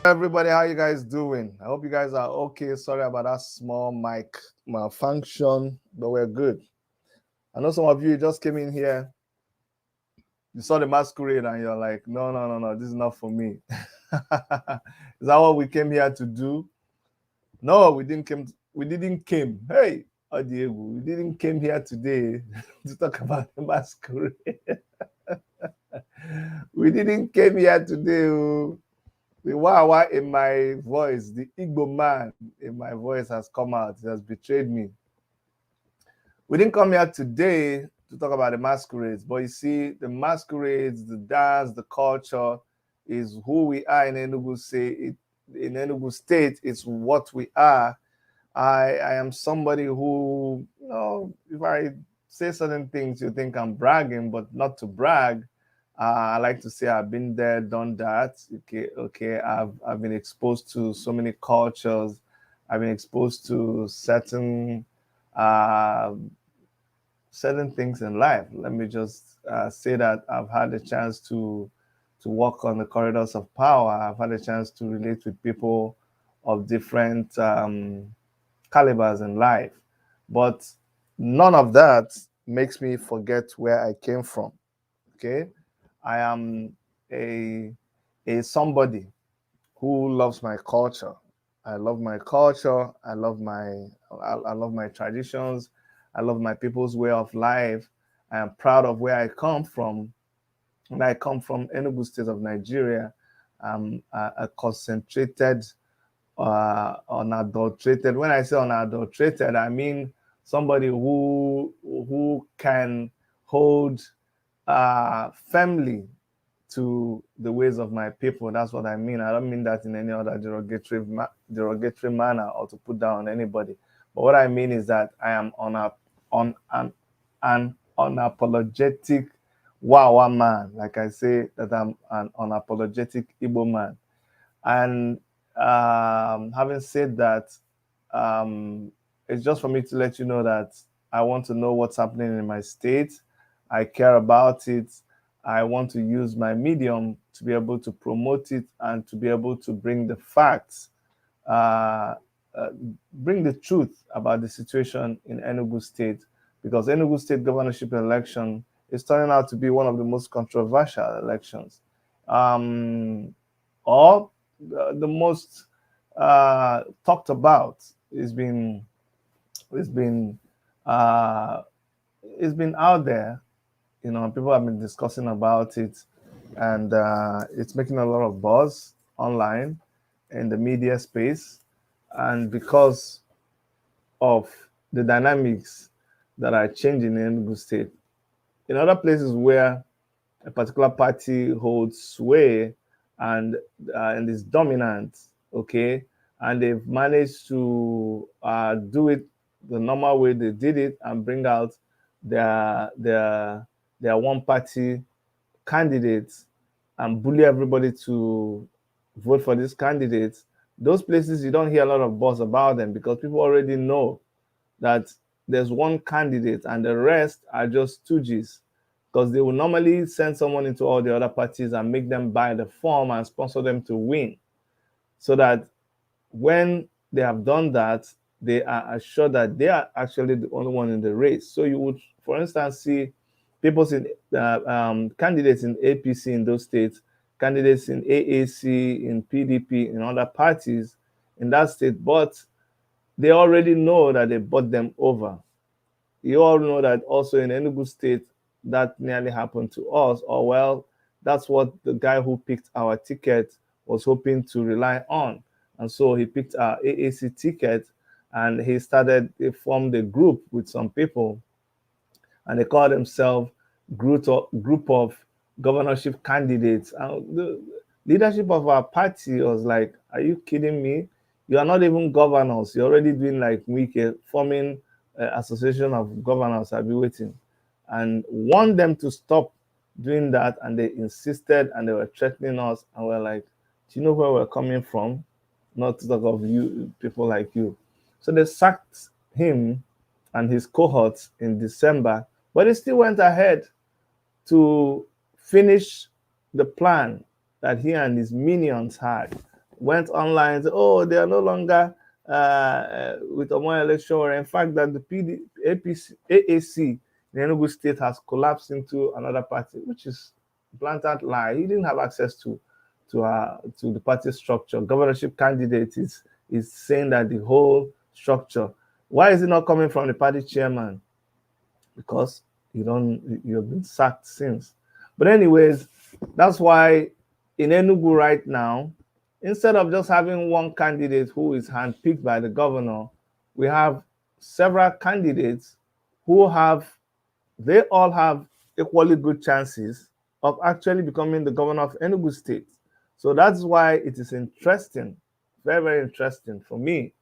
Everybody, how you guys doing? I hope you guys are okay. Sorry about that small mic malfunction, but we're good. I know some of you just came in here, you saw the masquerade, and you're like, no, no, no, no, this is not for me. Is that what we came here to do? No, we didn't came. We didn't came. Hey, Diego, we didn't came here today to talk about the masquerade. We didn't came here today. The wawa in my voice, the Igbo man in my voice has come out. It has betrayed me. We didn't come here today to talk about the masquerades, but you see, the masquerades, the dance, the culture is who we are in Enugu. In Enugu State, it's what we are. I am somebody who, if I say certain things, you think I'm bragging, but not to brag. I like to say I've been there, done that. Okay. I've been exposed to so many cultures. I've been exposed to uh, certain things in life. Let me just say that I've had a chance to walk on the corridors of power. I've had a chance to relate with people of different calibers in life, but none of that makes me forget where I came from. Okay, I am a somebody who loves my culture. I love my culture. I love my traditions. I love my people's way of life. I am proud of where I come from. And I come from Enugu State of Nigeria. I'm a concentrated, unadulterated. When I say unadulterated, I mean somebody who can hold firmly to the ways of my people. That's what I mean. I don't mean that in any other derogatory manner or to put down anybody. But what I mean is that I am on an unapologetic Wawa man. Like I say, that I'm an unapologetic Igbo man. And having said that, it's just for me to let you know that I want to know what's happening in my state. I care about it. I want to use my medium to be able to promote it and to be able to bring the facts, uh, uh, bring the truth about the situation in Enugu State, because Enugu State governorship election is turning out to be one of the most controversial elections, or the most talked about. It's been uh, it's been out there. People have been discussing about it, and it's making a lot of buzz online in the media space. And because of the dynamics that are changing in Enugu State, in other places where a particular party holds sway and is dominant, okay, and they've managed to do it the normal way they did it and bring out their their their one party candidates and bully everybody to vote for these candidates. Those places you don't hear a lot of buzz about them because people already know that there's one candidate and the rest are just stooges, because they will normally send someone into all the other parties and make them buy the form and sponsor them to win, so that when they have done that, they are assured that they are actually the only one in the race. So you would, for instance, see people in candidates in APC in those states, candidates in AAC, in PDP, in other parties in that state, but they already know that they bought them over. You all know that also in Enugu State, that nearly happened to us, or well, that's what the guy who picked our ticket was hoping to rely on. And so he picked our AAC ticket and he formed a group with some people, and they called themselves group of governorship candidates. And the leadership of our party was like, "Are you kidding me? You are not even governors. You're already doing like Nweke, forming association of governors. I'll be waiting," and want them to stop doing that. And they insisted, and they were threatening us. And we're like, "Do you know where we're coming from? Not to talk of you, people like you." So they sacked him and his cohorts in December, but he still went ahead to finish the plan that he and his minions had went online and said, oh, they are no longer with Omo election. In fact, that the AAC in Enugu State has collapsed into another party, which is blatant lie. He didn't have access to the party structure. Governorship candidate is saying that the whole structure. Why is it not coming from the party chairman? Because you've been sacked since. But anyways, that's why in Enugu right now, instead of just having one candidate who is handpicked by the governor, we have several candidates who they all have equally good chances of actually becoming the governor of Enugu State. So that's why it is interesting, very, very interesting for me,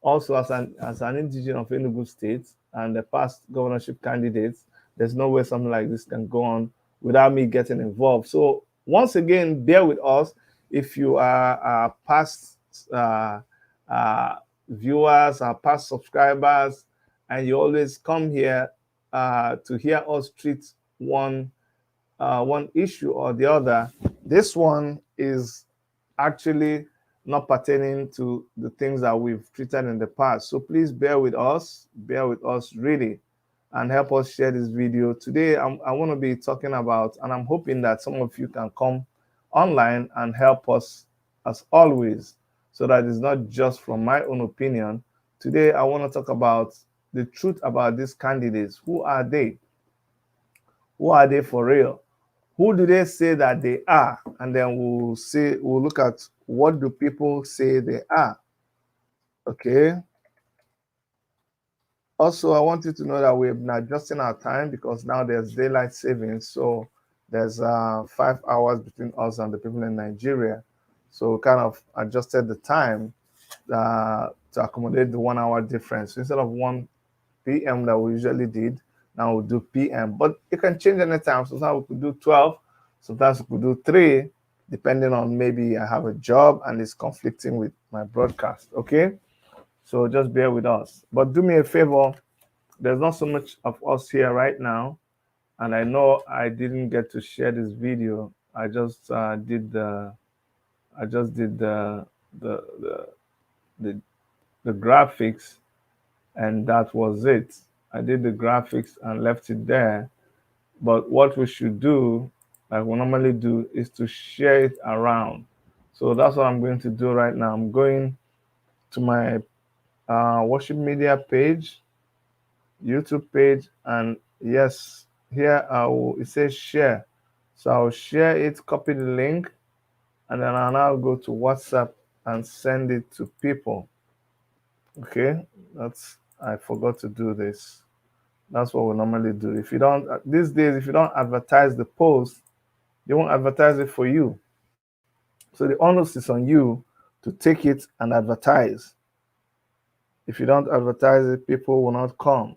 also as an indigenous of Enugu State and the past governorship candidates. There's no way something like this can go on without me getting involved. So once again, bear with us. If you are past uh, viewers, our past subscribers, and you always come here to hear us treat one issue or the other, this one is actually not pertaining to the things that we've treated in the past. So please bear with us really, and help us share this video. Today, I want to be talking about, and I'm hoping that some of you can come online and help us as always, so that it's not just from my own opinion. Today, I want to talk about the truth about these candidates. Who are they? Who are they for real? Who do they say that they are? And then we'll look at what do people say they are. Okay. Also, I want you to know that we've been adjusting our time because now there's daylight savings. So there's 5 hours between us and the people in Nigeria. So we kind of adjusted the time to accommodate the 1 hour difference. So instead of 1 p.m. that we usually did, now we'll do p.m. But it can change anytime. Sometimes we could do 12, sometimes we could do 3, depending on maybe I have a job and it's conflicting with my broadcast. Okay. So just bear with us. But do me a favor, there's not so much of us here right now. And I know I didn't get to share this video. I just did the the, the the the graphics, and that was it. I did the graphics and left it there. But what we should do, like we normally do, is to share it around. So that's what I'm going to do right now. I'm going to my worship media page, YouTube page, and yes, here it says share. So I'll share it, copy the link, and then I'll now go to WhatsApp and send it to people. Okay, I forgot to do this. That's what we normally do. If you don't, these days, if you don't advertise the post, they won't advertise it for you. So the onus is on you to take it and advertise. If you don't advertise it, people will not come.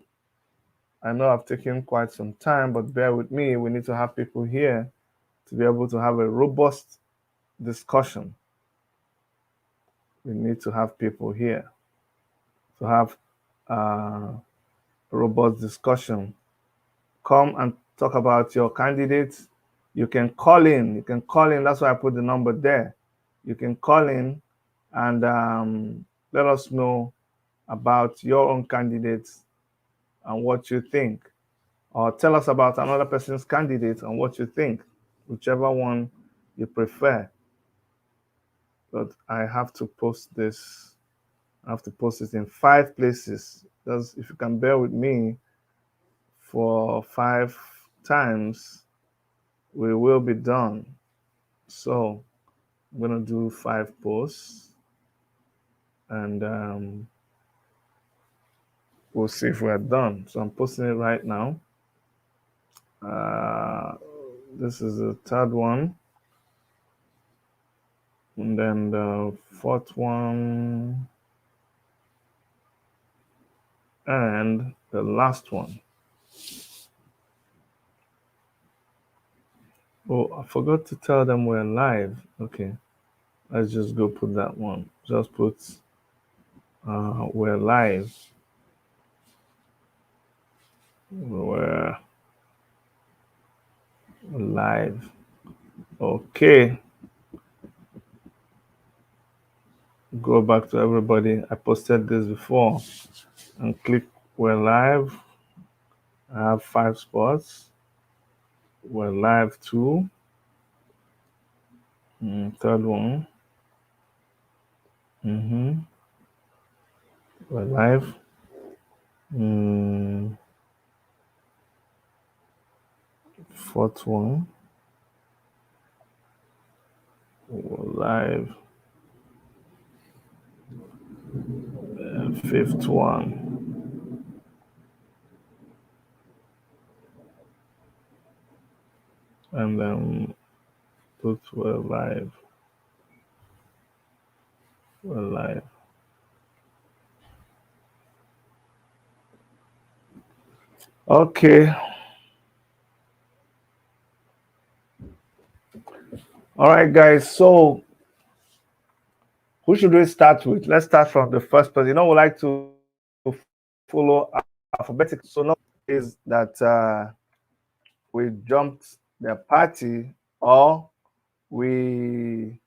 I know I've taken quite some time, but bear with me. We need to have people here to be able to have a robust discussion. We need to have people here to have a robust discussion. Come and talk about your candidates. You can call in. You can call in. That's why I put the number there. You can call in and let us know about your own candidates and what you think. Or tell us about another person's candidate and what you think, whichever one you prefer. But I have to post this. I have to post it in 5 places. Just if you can bear with me for 5 times, we will be done. So I'm gonna do 5 posts, and we'll see if we're done. So I'm posting it right now. This is the 3rd one, and then the 4th one, and the last one. Oh, I forgot to tell them we're live. Okay, let's just go put that one. Just put we're live. We're live. Okay. go back to everybody. I posted this before and click we're live. I have 5 spots. We're live too. Third one. We're live. Fourth one. We're live. Fifth one. And then put we're live. We're live. Okay. All right, guys. So, who should we start with? Let's start from the first person. We like to follow alphabetic. So, now is that we jumped the party, or we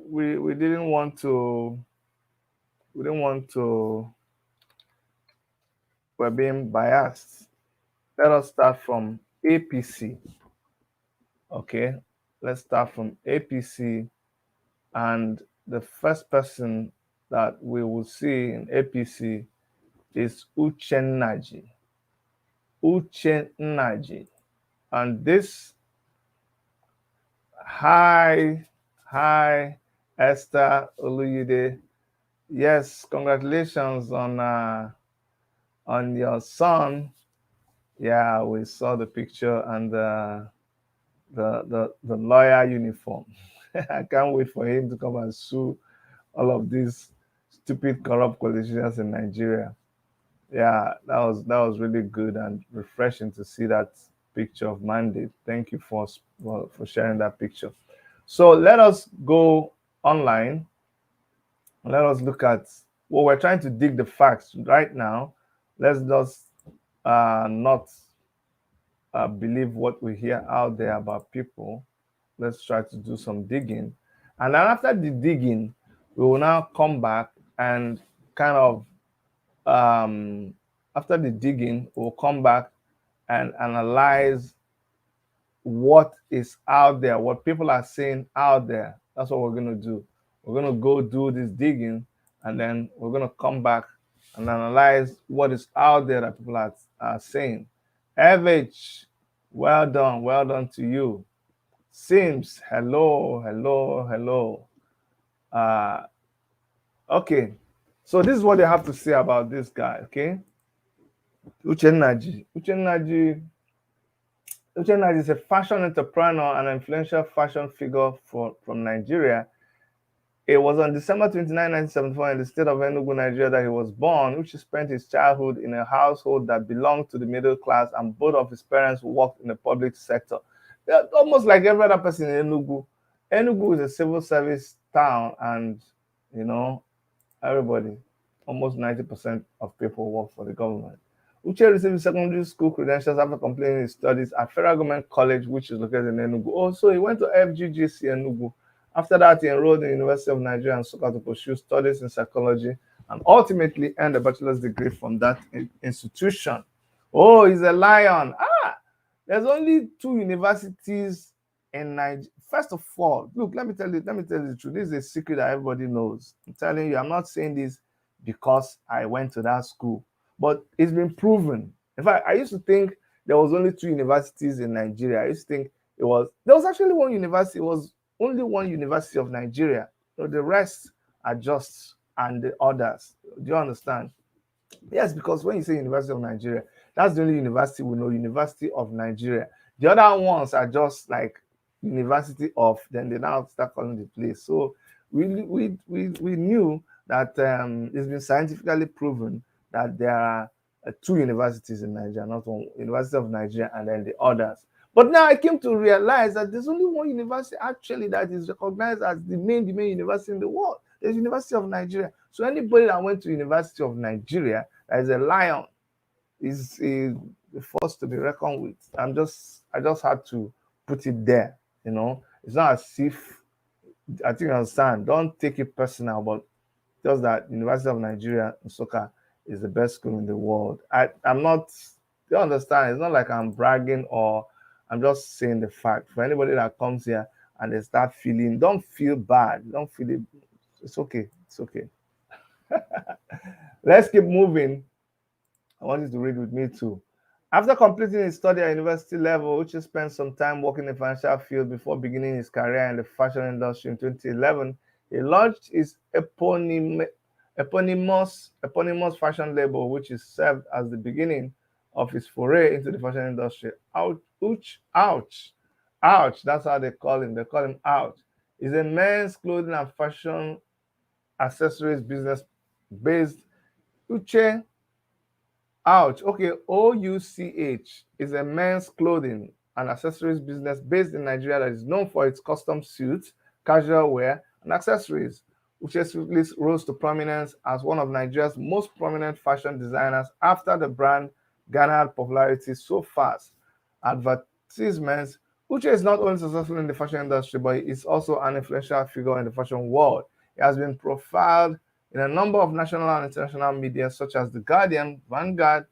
we didn't want to. We didn't want to. We're being biased. Let us start from APC. Okay, let's start from APC, and the first person that we will see in APC is Uchennaji. Uchennaji. And this, hi, Esther Oluyide. Yes, congratulations on your son. Yeah, we saw the picture and the lawyer uniform. I can't wait for him to come and sue all of these stupid corrupt politicians in Nigeria. Yeah, that was really good and refreshing to see that picture of Mandate. Thank you for sharing that picture. So let us go online. Let us look at what we're trying to dig the facts right now. Let's just not believe what we hear out there about people. Let's try to do some digging. And then after the digging, we will now come back and kind of, after the digging, we'll come back and analyze what is out there, what people are saying out there. That's what we're going to do. We're going to go do this digging, and then we're going to come back and analyze what is out there that people are saying. Evich, well done to you. Sims, hello. Okay, so this is what they have to say about this guy, okay? Uchennaji is a fashion entrepreneur and influential fashion figure from Nigeria. It was on December 29, 1974, in the state of Enugu, Nigeria, that he was born, which he spent his childhood in a household that belonged to the middle class, and both of his parents worked in the public sector. They're almost like every other person in Enugu. Enugu is a civil service town, and everybody, almost 90% of people work for the government. Uche received secondary school credentials after completing his studies at Federal Government College, which is located in Enugu. Also, he went to FGGC Enugu. After that, he enrolled in the University of Nigeria and Nsukka to pursue studies in psychology, and ultimately earned a bachelor's degree from that institution. Oh, he's a lion. There's only 2 universities in Nigeria. First of all, look, let me tell you the truth. This is a secret that everybody knows. I'm telling you, I'm not saying this because I went to that school, but it's been proven. In fact, I used to think there was only 2 universities in Nigeria. I used to think there was actually one university. It was only one university of Nigeria. So the rest are just and the others. Do you understand? Yes, because when you say University of Nigeria, that's the only university we know, University of Nigeria. The other ones are just like University of, then they now start calling the place. So we knew that it's been scientifically proven that there are 2 universities in Nigeria, not one, University of Nigeria and then the others. But now I came to realize that there's only one university actually that is recognized as the main university in the world. There's University of Nigeria. So anybody that went to University of Nigeria that is a lion is the force to be reckoned with. I just had to put it there. It's not as if I think I understand. Don't take it personal, but just that University of Nigeria in Nsukka is the best school in the world. I'm not, you understand, it's not like I'm bragging or I'm just saying the fact. For anybody that comes here and they start feeling, don't feel bad. Don't feel it. It's okay. It's okay. Let's keep moving. I want you to read with me too. After completing his study at university level, Uche spent some time working in the financial field before beginning his career in the fashion industry in 2011. He launched his eponymous fashion label, which is served as the beginning of his foray into the fashion industry. Ouch, ouch, ouch, ouch. That's how they call him. They call him Ouch. He's a men's clothing and fashion accessories business based. Uche Ouch. Okay, OUCH is a men's clothing and accessories business based in Nigeria that is known for its custom suits, casual wear, and accessories, which swiftly rose to prominence as one of Nigeria's most prominent fashion designers after the brand garnered popularity so fast. Advertisements. Uche is not only successful in the fashion industry, but he is also an influential figure in the fashion world. He has been profiled in a number of national and international media such as The Guardian, Vanguard,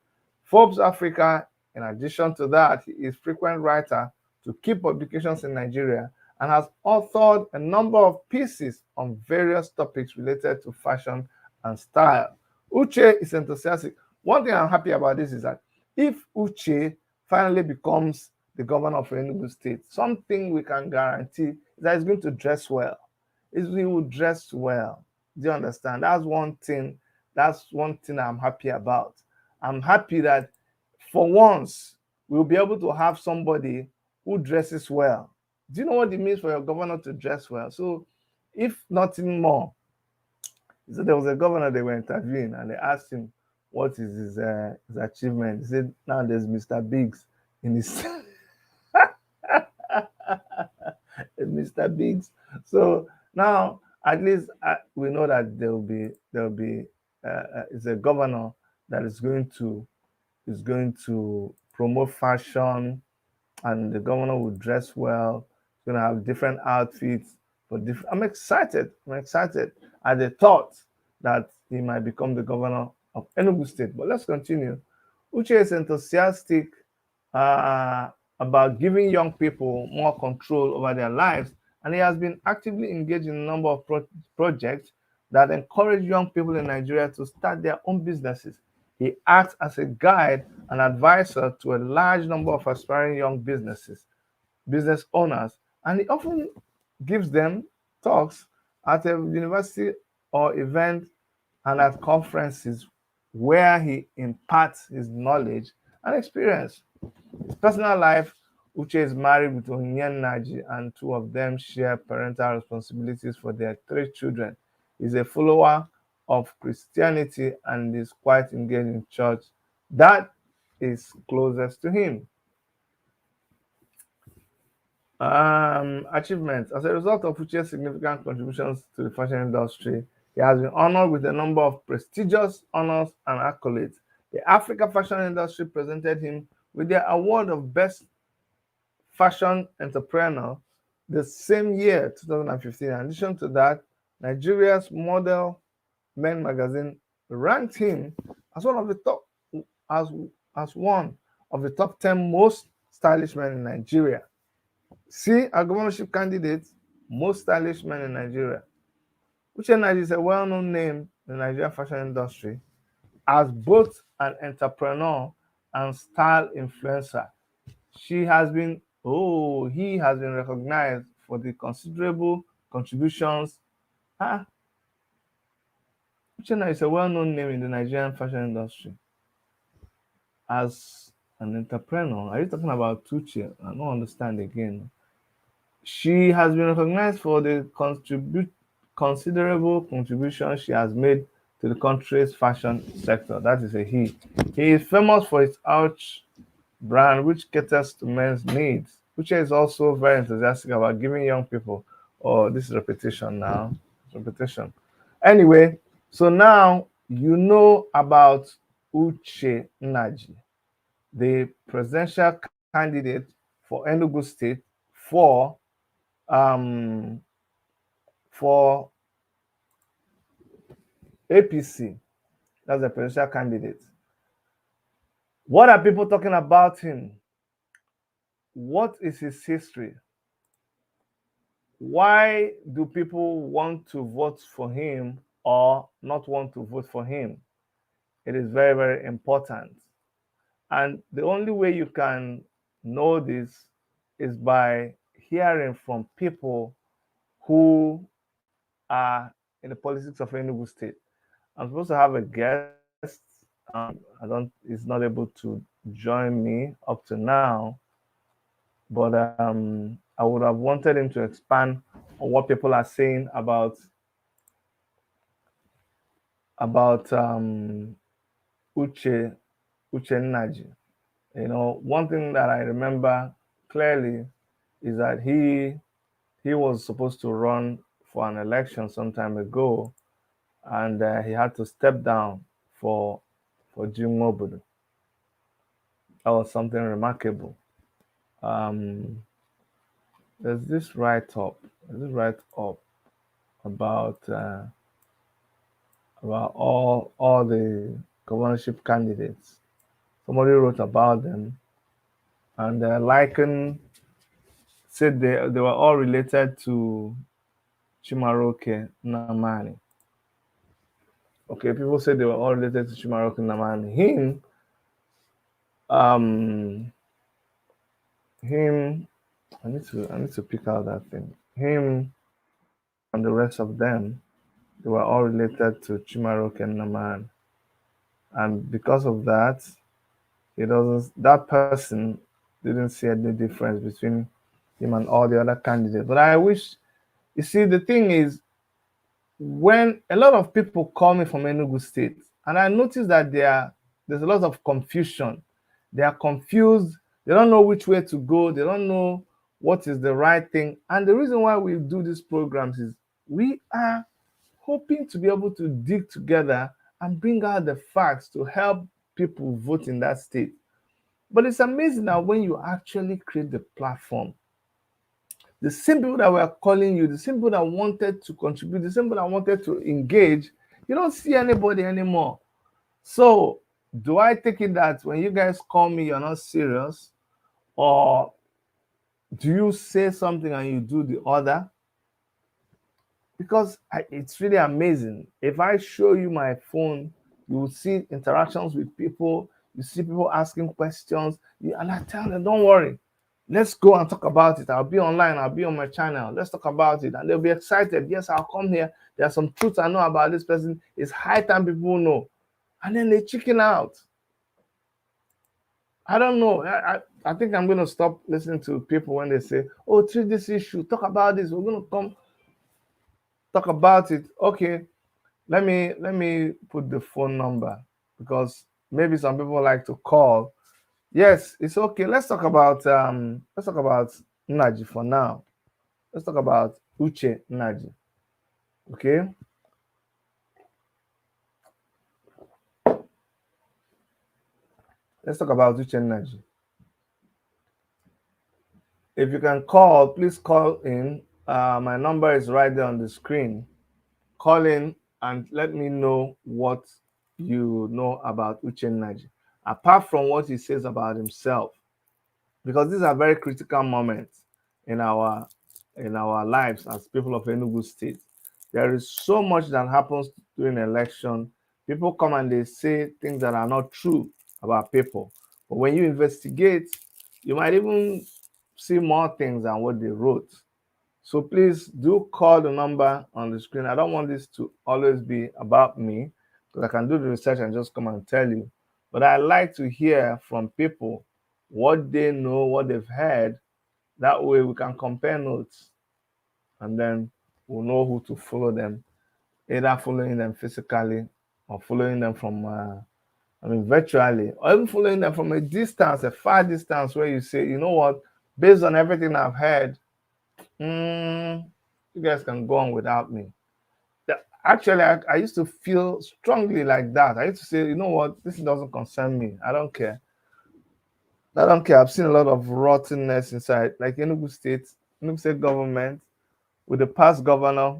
Forbes Africa. In addition to that, he is a frequent writer to key publications in Nigeria and has authored a number of pieces on various topics related to fashion and style. Uche is enthusiastic. One thing I'm happy about this is that if Uche finally becomes the governor of Enugu State, something we can guarantee is that he's going to dress well. He will dress well. Do you understand? That's one thing. That's one thing I'm happy about. I'm happy that for once we'll be able to have somebody who dresses well. Do you know what it means for your governor to dress well? So, if nothing more, so there was a governor they were interviewing and they asked him what is his achievement. He said, "Now there's Mr. Biggs in his Mr. Biggs." So now at least we know that there will be it's a governor that is going to promote fashion, and the governor will dress well. He's going to have different outfits for different. I'm excited. I'm excited at the thought that he might become the governor of Enugu State. But let's continue. Uche is enthusiastic uh, about giving young people more control over their lives, and he has been actively engaged in a number of projects that encourage young people in Nigeria to start their own businesses. He acts as a guide and advisor to a large number of aspiring young business owners, and he often gives them talks at a university or event and at conferences where he imparts his knowledge and experience. His personal life, Uche is married with Nnaji, and two of them share parental responsibilities for their three children. He's a follower of Christianity and is quite engaged in church. That is closest to him. Achievements. As a result of Uche's significant contributions to the fashion industry, he has been honored with a number of prestigious honors and accolades. The Africa fashion industry presented him with the award of Best Fashion Entrepreneur the same year, 2015. In addition to that, Nigeria's Model Men magazine ranked him as one of the top as as one of the top 10 most stylish men in Nigeria. See, a governorship candidate, most stylish men in Nigeria. Uchenna is a well-known name in the Nigerian fashion industry as both an entrepreneur and style influencer. He has been recognized for the considerable contributions. Ah, Uchenna is a well-known name in the Nigerian fashion industry as an entrepreneur. Are you talking about Tuche? I don't understand again. She has been recognized for the considerable contribution she has made to the country's fashion sector. That is a he. He is famous for his Ouch brand, which caters to men's needs, which is also very enthusiastic about giving young people. Oh, this is repetition now. Repetition. Anyway, so now you know about Uche Nnaji, the presidential candidate for Enugu State for um, for APC. That's the presidential candidate. What are people talking about him? What is his history? Why do people want to vote for him or not want to vote for him? It is very, very important. And the only way you can know this is by hearing from people who are in the politics of Enugu State. I'm supposed to have a guest. He's not able to join me up to now, but I would have wanted him to expand on what people are saying about Uche Nnaji. You know, one thing that I remember clearly is that he was supposed to run for an election some time ago, and he had to step down for Jim Mobudu. That was something remarkable. Um, there's this write up about all the governorship candidates. Somebody wrote about them, and Lycan said they were all related to Chimaroke Nnamani. Okay, people said they were all related to Chimaroke Nnamani. Um, him. I need to pick out that thing. Him and the rest of them, they were all related to Chimaroke Nnamani, and because of that, that person didn't see any difference between him and all the other candidates. But I wish, you see, the thing is, when a lot of people call me from Enugu State, and I notice that there's a lot of confusion. They are confused. They don't know which way to go. They don't know what is the right thing. And the reason why we do these programs is we are hoping to be able to dig together and bring out the facts to help people vote in that state. But it's amazing that when you actually create the platform, the same people that were calling you, the same people that wanted to contribute, the same people that wanted to engage, you don't see anybody anymore. So do I take it that when you guys call me, you're not serious? Or do you say something and you do the other? Because it's really amazing. If I show you my phone, you will see interactions with people. You see people asking questions. And I tell them, don't worry. Let's go and talk about it. I'll be online. I'll be on my channel. Let's talk about it. And they'll be excited. Yes, I'll come here. There's some truth I know about this person. It's high time people know. And then they chicken out. I don't know. I think I'm going to stop listening to people when they say, oh, treat this issue. Talk about this. We're going to come talk about it. Okay, let me put the phone number because maybe some people like to call. Yes, it's okay. Let's talk about Nnaji for now. Let's talk about Uche Nnaji. Okay. Let's talk about Uche Nnaji. If you can call, please call in. My number is right there on the screen. Call in and let me know what you know about Uche Nnaji, apart from what he says about himself, because these are very critical moments in our lives as people of Enugu State. There is so much that happens during an election. People come and they say things that are not true about people. But when you investigate, you might even see more things than what they wrote. So please do call the number on the screen. I don't want this to always be about me because I can do the research and just come and tell you. But I like to hear from people what they know, what they've heard. That way we can compare notes and then we'll know who to follow them, either following them physically or following them from, virtually, or even following them from a distance, a far distance where you say, you know what, based on everything I've heard, you guys can go on without me. Actually, I used to feel strongly like that. I used to say, you know what, this doesn't concern me. I don't care. I don't care. I've seen a lot of rottenness inside, like Enugu State government with the past governor.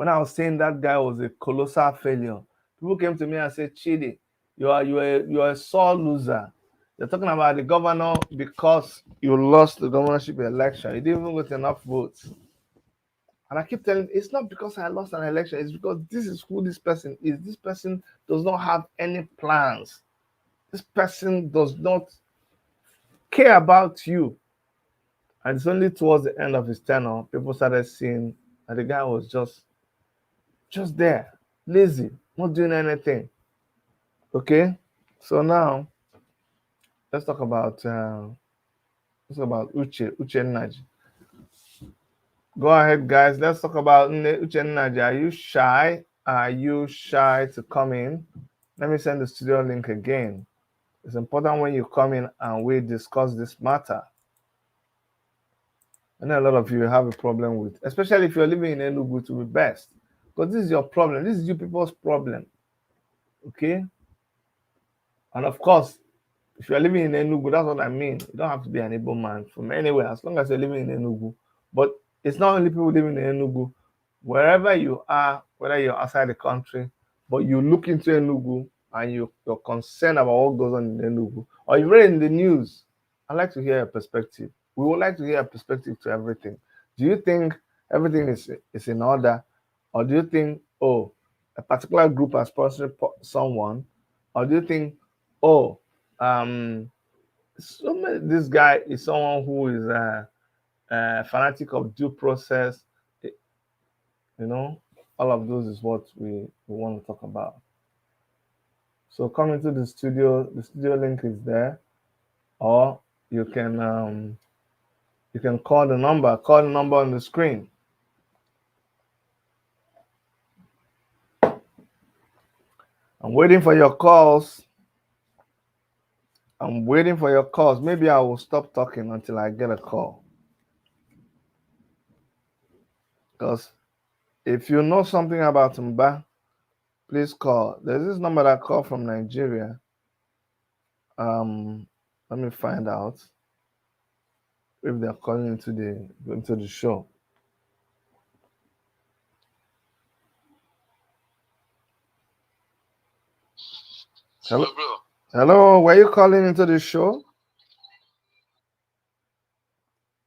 when I was saying that guy was a colossal failure, people came to me and said, Chidi, you are a sore loser. You're talking about the governor because you lost the governorship election. You didn't even get enough votes. And I keep telling, it's not because I lost an election, it's because this is who this person is. This person does not have any plans. This person does not care about you. And it's only towards the end of his tenure, people started seeing that the guy was just there, lazy, not doing anything. Okay, so now let's talk about Nnaji. Go ahead, guys. Let's talk about Nnaji. Are you shy? Are you shy to come in? Let me send the studio link again. It's important when you come in and we discuss this matter. I know a lot of you have a problem with, especially if you're living in Enugu, to be best, because this is your problem. This is you people's problem. Okay, and of course, if you're living in Enugu, that's what I mean. You don't have to be an able man from anywhere, as long as you're living in Enugu. But it's not only people living in Enugu. Wherever you are, whether you're outside the country, but you look into Enugu and you're concerned about what goes on in Enugu, or you read in the news, I'd like to hear your perspective. We would like to hear a perspective to everything. Do you think everything is in order? Or do you think, oh, a particular group has sponsored someone? Or do you think, oh, this guy is someone who is a fanatic of due process? You know, all of those is what we want to talk about. So come into the studio link is there, or you can call the number on the screen. I'm waiting for your calls. Maybe I will stop talking until I get a call. Because if you know something about Mbah, please call. There's this number that called from Nigeria. Let me find out if they're calling into the show. Hello, bro. Hello, were you calling into the show?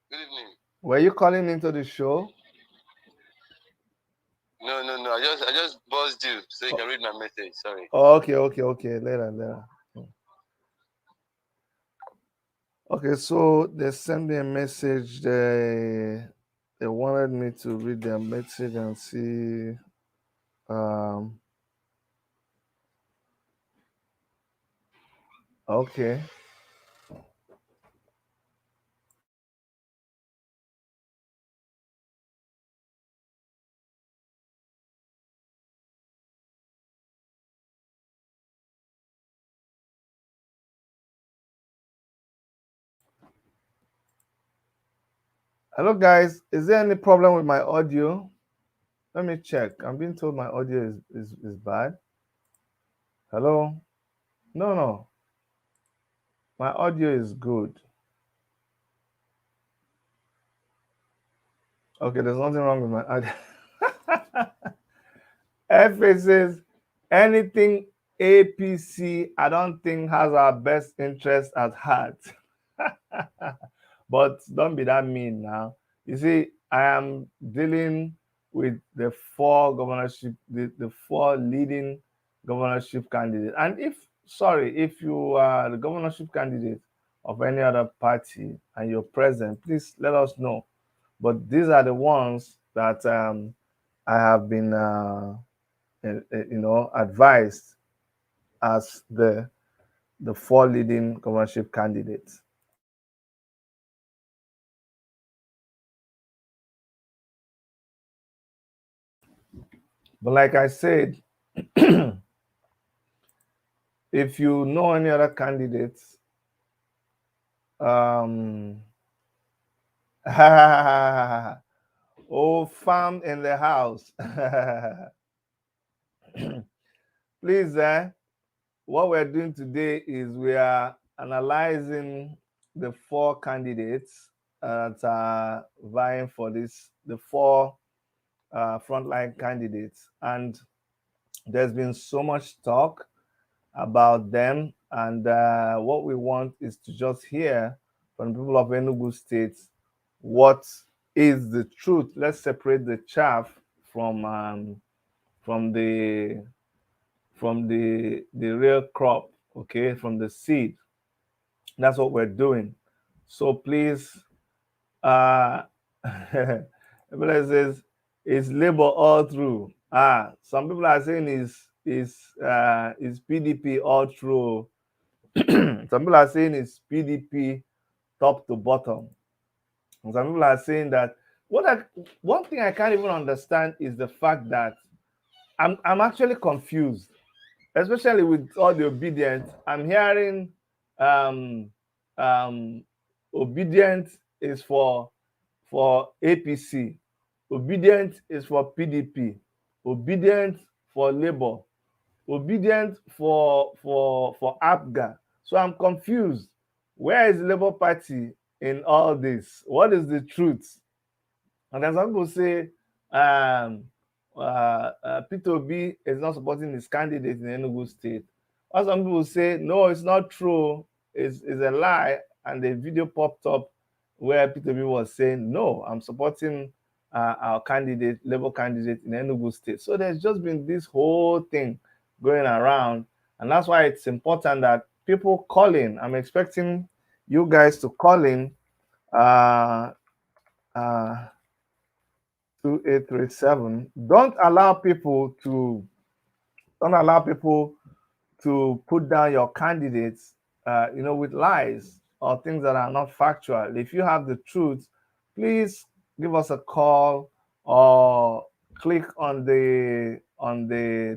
Good evening. Were you calling into the show? No. I just buzzed you so you can read my message. Sorry. Oh, okay. Later. Okay, so they sent me a message. They wanted me to read their message and see. Okay. Hello, guys. Is there any problem with my audio? Let me check. I'm being told my audio is bad. Hello? No. My audio is good. Okay, there's nothing wrong with my audio. FA says anything APC, I don't think has our best interest at heart. But don't be that mean now. You see, I am dealing with the four leading governorship candidates. And if you are the governorship candidate of any other party and you're present, please let us know. But these are the ones that I have been, advised as the four leading governorship candidates. But like I said, if you know any other candidates, oh, farm in the house. Please, what we're doing today is we are analyzing the four candidates that are vying for the four frontline candidates, and there's been so much talk about them. And what we want is to just hear from the people of Enugu State what is the truth. Let's separate the chaff from the real crop, okay, from the seed. That's what we're doing. So please, uh, everybody says it's labor all through. Some people are saying is PDP all through. Some people are saying it's PDP top to bottom. And some people are saying that one thing I can't even understand is the fact that I'm actually confused, especially with all the obedient. I'm hearing um, um, obedient is for APC, obedient is for PDP, obedient for Labour, obedient for APGA. So I'm confused. Where is the Labour Party in all this? What is the truth? And then some people say Peter Obi is not supporting his candidate in Enugu State. Or some people say, no, it's not true. It's a lie. And the video popped up where Peter Obi was saying, no, I'm supporting our candidate, Labour candidate in Enugu State. So there's just been this whole thing going around. And that's why it's important that people call in. I'm expecting you guys to call in uh, uh, 2837. Don't allow people to put down your candidates, with lies or things that are not factual. If you have the truth, please give us a call or click on the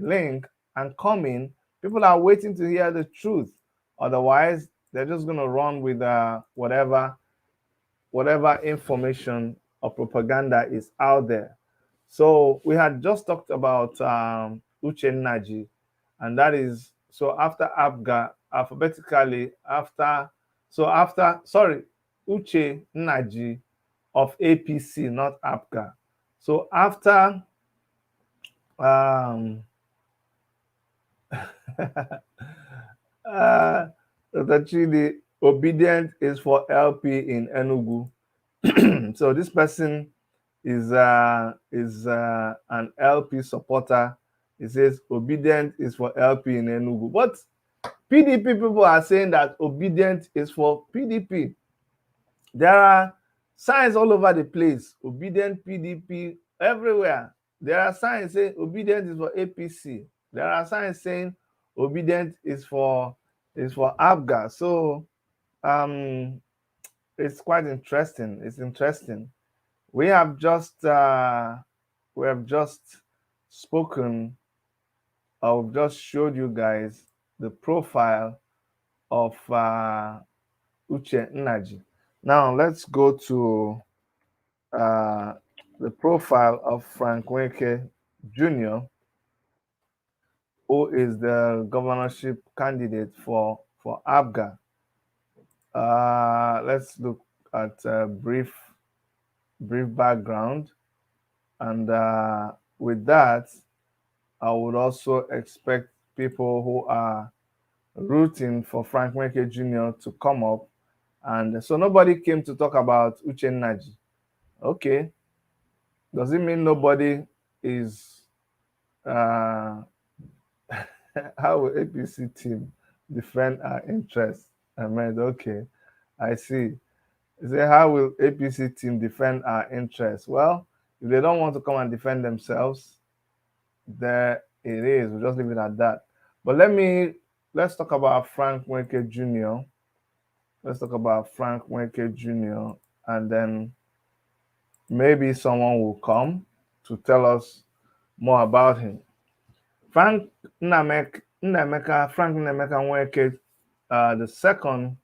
link and come in. People are waiting to hear the truth. Otherwise, they're just going to run with whatever information or propaganda is out there. So we had just talked about Nnaji, and that is so after APGA, alphabetically sorry, Nnaji of APC, not APGA. So after um, Dr. Chidi, obedient is for LP in Enugu. So this person is an LP supporter. He says obedient is for LP in Enugu. But PDP people are saying that obedient is for PDP. There are signs all over the place. Obedient PDP everywhere. There are signs saying obedient is for APC. There are signs saying obedient is for APGA. So um, it's quite interesting. It's interesting. We have just spoken, I've just showed you guys the profile of Nnaji. Now let's go to uh, the profile of Frank Nweke Jr., who is the governorship candidate for APGA. Let's look at a brief background, and with that, I would also expect people who are rooting for Frank Nweke Jr. to come up. And so nobody came to talk about Uchenna. Okay. Does it mean nobody is how will APC team defend our interests? Ahmed, okay. I see. You say, how will APC team defend our interests? Well, if they don't want to come and defend themselves, there it is. We'll just leave it at that. But let's talk about Frank Nweke Jr. Let's talk about Frank Nweke Jr. and then maybe someone will come to tell us more about him. Frank Nnaemeka Nweke, the second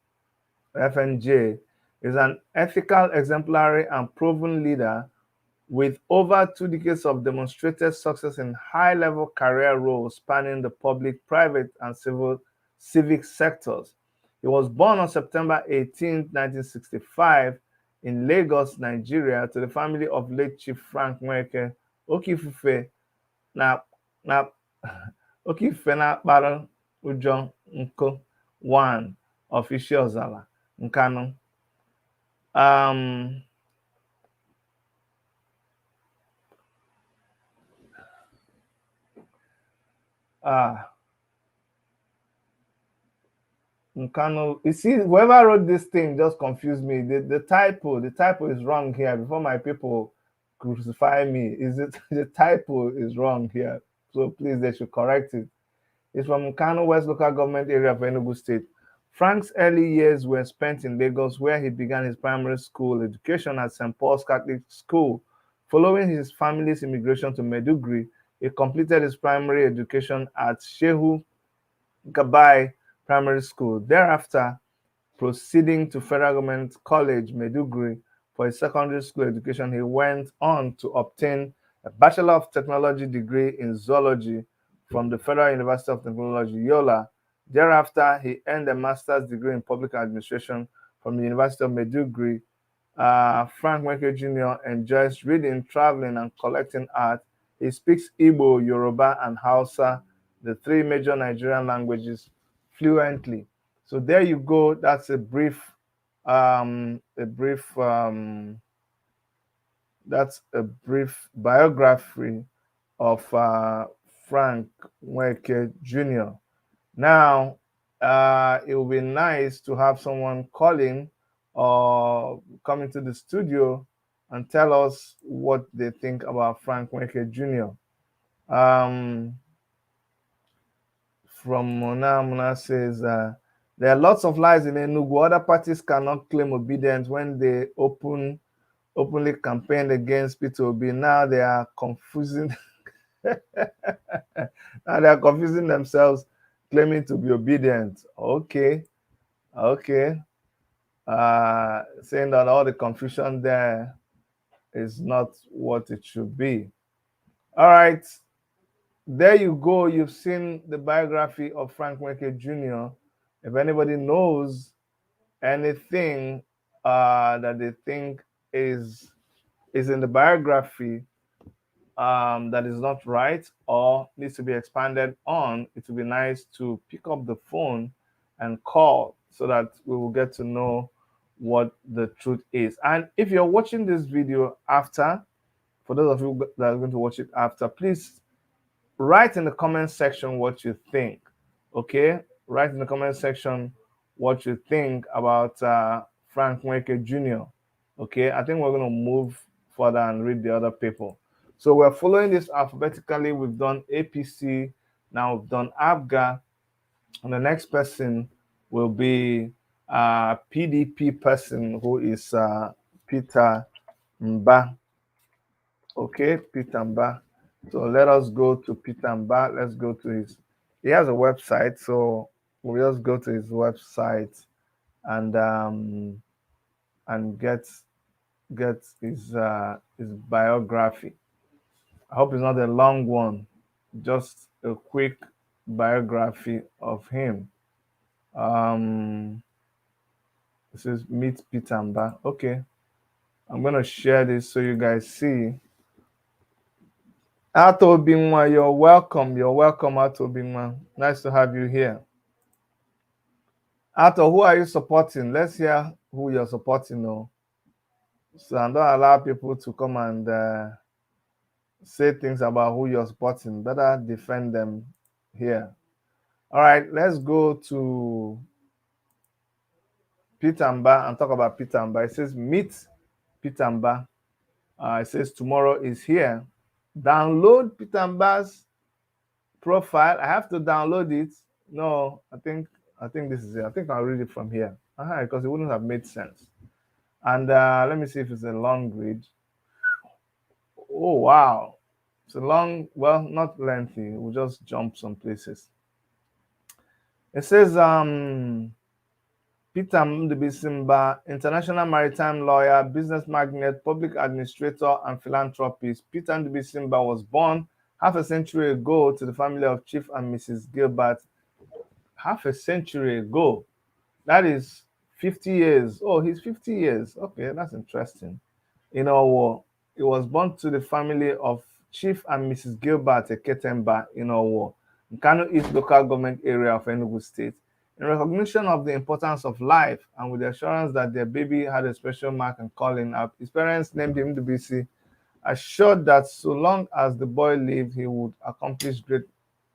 FNJ, is an ethical, exemplary, and proven leader with over 2 decades of demonstrated success in high-level career roles spanning the public, private, and civic sectors. He was born on September 18, 1965, in Lagos, Nigeria, to the family of late Chief Frank Nweke oke ifufe na na oke ifufe na-akpara ụjọ nkụ 1 of Isiozala, Nkanu. Um, ah, Nkanu. You see, whoever wrote this thing just confused me. The typo is wrong here. Before my people crucify me, is it the typo is wrong here? So please, they should correct it. It's from Nkanu West Local Government Area of Enugu State. Frank's early years were spent in Lagos, where he began his primary school education at St. Paul's Catholic School. Following his family's immigration to Maiduguri, he completed his primary education at Shehu Gabai Primary School. Thereafter, proceeding to Federal Government College, Maiduguri, for his secondary school education, he went on to obtain a Bachelor of Technology degree in zoology from the Federal University of Technology, Yola. Thereafter, he earned a master's degree in public administration from the University of Maiduguri. Frank Nweke Jr. enjoys reading, traveling, and collecting art. He speaks Igbo, Yoruba, and Hausa, the 3 major Nigerian languages, fluently. So there you go. That's a brief biography of Frank Nweke Jr. Now, it would be nice to have someone calling or come into the studio and tell us what they think about Frank Nweke Jr. From Mona says, there are lots of lies in Enugu. Other parties cannot claim obedience when they openly campaigned against Peter Obi. Now they are confusing. Now they are confusing themselves, claiming to be obedient. Okay. Saying that all the confusion there is not what it should be. All right. There you go. You've seen the biography of Frank Nweke Jr. If anybody knows anything that they think is in the biography that is not right or needs to be expanded on, it would be nice to pick up the phone and call so that we will get to know what the truth is. And if you're watching this video after, for those of you that are going to watch it after, please write in the comment section what you think. Okay, write in the comment section what you think about Frank Nweke Jr. Okay, I think we're going to move further and read the other people. So we're following this alphabetically. We've done APC, now we've done ABGA, and the next person will be PDP person, who is Peter Mbah. Okay, Peter Mbah. So let us go to Peter Mbah. Let's go to he has a website, so we'll just go to his website and get his biography. I hope it's not a long one, just a quick biography of him. This is Meet Peter Mbah. Okay, I'm gonna share this so you guys see. Ato Binwa, you're welcome. You're welcome, Ato Binwa. Nice to have you here. Ato, who are you supporting? Let's hear who you're supporting. No, so don't allow people to come and say things about who you're supporting. Better defend them here. All right, let's go to Peter Mbah and talk about Peter Mbah. It says, meet Peter Mbah. It says, tomorrow is here. Download Peter Mbah's profile. I have to download it. No, I think this is it. I think I'll read it from here. Because it wouldn't have made sense. And let me see if it's a long read. Oh, wow. It's a long, well, not lengthy. We'll just jump some places. It says, Peter Mbah, international maritime lawyer, business magnate, public administrator, and philanthropist. Peter Mbah was born half a century ago to the family of Chief and Mrs. Gilbert. Half a century ago. That is 50 years. Oh, he's 50 years. Okay, that's interesting. You know, he was born to the family of Chief and Mrs. Gilbert Eketemba in Owo, in Kano East local government area of Enugu State. In recognition of the importance of life and with the assurance that their baby had a special mark and calling up, his parents named him Ndubisi, assured that so long as the boy lived, he would accomplish great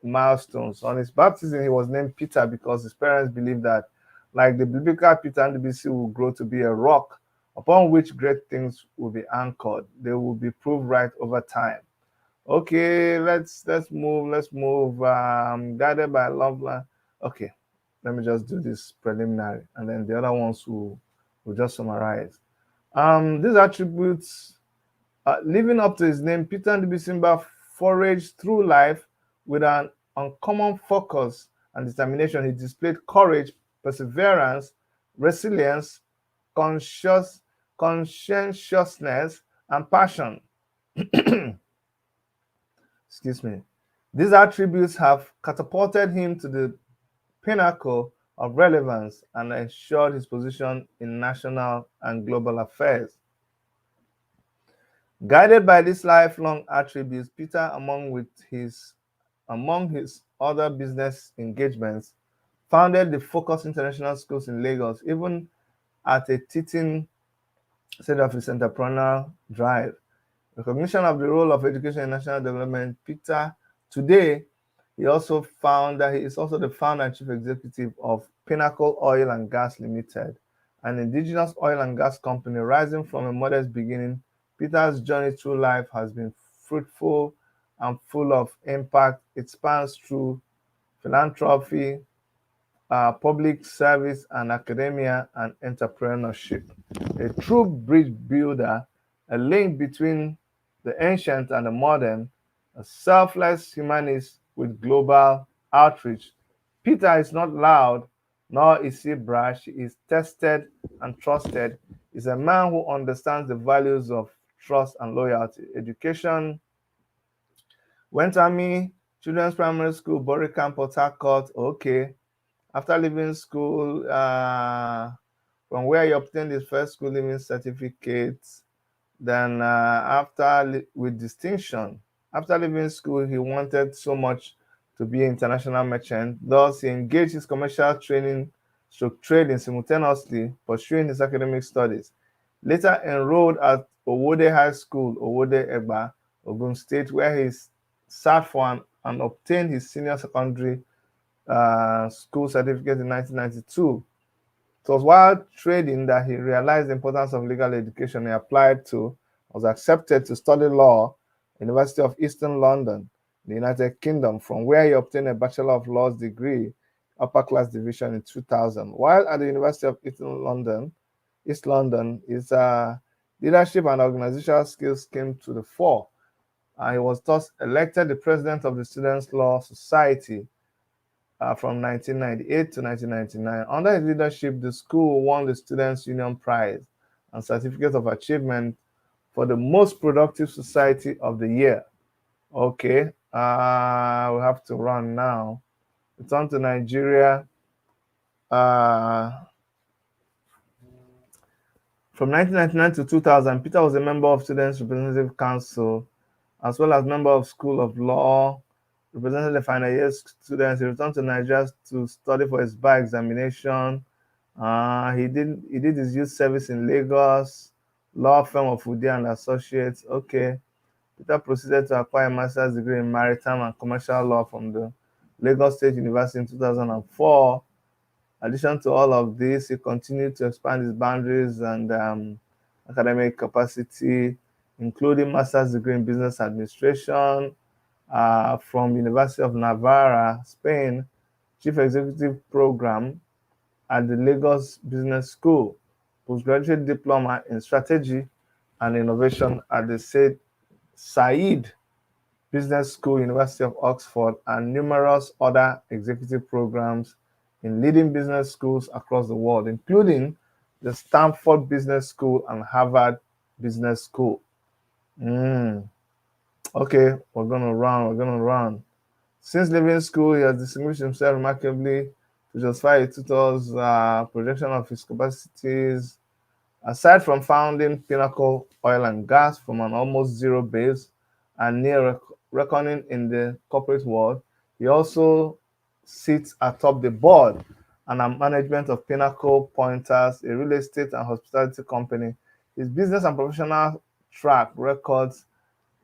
milestones. On his baptism, he was named Peter because his parents believed that, like the biblical Peter, Ndubisi would grow to be a rock upon which great things will be anchored. They will be proved right over time. Okay, let's move. Guided by love. Okay, let me just do this preliminary, and then the other ones will just summarize. These attributes, living up to his name, Peter Ndubisi foraged through life with an uncommon focus and determination. He displayed courage, perseverance, resilience, conscientiousness, and passion. Excuse me. These attributes have catapulted him to the pinnacle of relevance and ensured his position in national and global affairs. Guided by these lifelong attributes, Peter, among his other business engagements, founded the Focus International Schools in Lagos, even at a teething state of his entrepreneurial drive. Recognition of the role of education in national development, Peter, today, he is also the founder and chief executive of Pinnacle Oil and Gas Limited, an indigenous oil and gas company rising from a modest beginning. Peter's journey through life has been fruitful and full of impact. It spans through philanthropy, public service and academia, and entrepreneurship. A true bridge builder, a link between the ancient and the modern, a selfless humanist with global outreach. Peter is not loud, nor is he brash. He is tested and trusted. He's a man who understands the values of trust and loyalty. Education, went army, children's primary school, Boricam, Port Harcourt. Okay. After leaving school, from where he obtained his first school leaving certificate, then with distinction. After leaving school, he wanted so much to be an international merchant. Thus, he engaged his commercial training stroke trading simultaneously, pursuing his academic studies. Later enrolled at Owode High School, Owode Egba, Ogun State, where he sat for and obtained his senior secondary school certificate in 1992. It was while trading that he realized the importance of legal education. He was accepted to study law, University of Eastern London, the United Kingdom, from where he obtained a Bachelor of Laws degree, upper class division in 2000. While at the University of East London, his leadership and organizational skills came to the fore. He was thus elected the president of the Students' Law Society from 1998 to 1999. Under his leadership, the school won the Students' Union Prize and Certificate of Achievement for the Most Productive Society of the Year. Okay, we have to run now. Return to Nigeria. From 1999 to 2000, Peter was a member of Students' Representative Council, as well as member of School of Law, represented the final year students. He returned to Nigeria to study for his bar examination. He did his youth service in Lagos, law firm of Udi and Associates. Okay. Peter proceeded to acquire a master's degree in maritime and commercial law from the Lagos State University in 2004. In addition to all of this, he continued to expand his boundaries and academic capacity, including master's degree in business administration, from University of Navarra, Spain, Chief Executive Program at the Lagos Business School, postgraduate diploma in strategy and innovation at the Said Business School, University of Oxford, and numerous other executive programs in leading business schools across the world, including the Stanford Business School and Harvard Business School. Okay, we're gonna run. Since leaving school, he has distinguished himself remarkably to justify a tutor's projection of his capacities. Aside from founding Pinnacle Oil and Gas from an almost zero base and near reckoning in the corporate world. He also sits atop the board and a management of Pinnacle Pointers, a real estate and hospitality company. His business and professional track records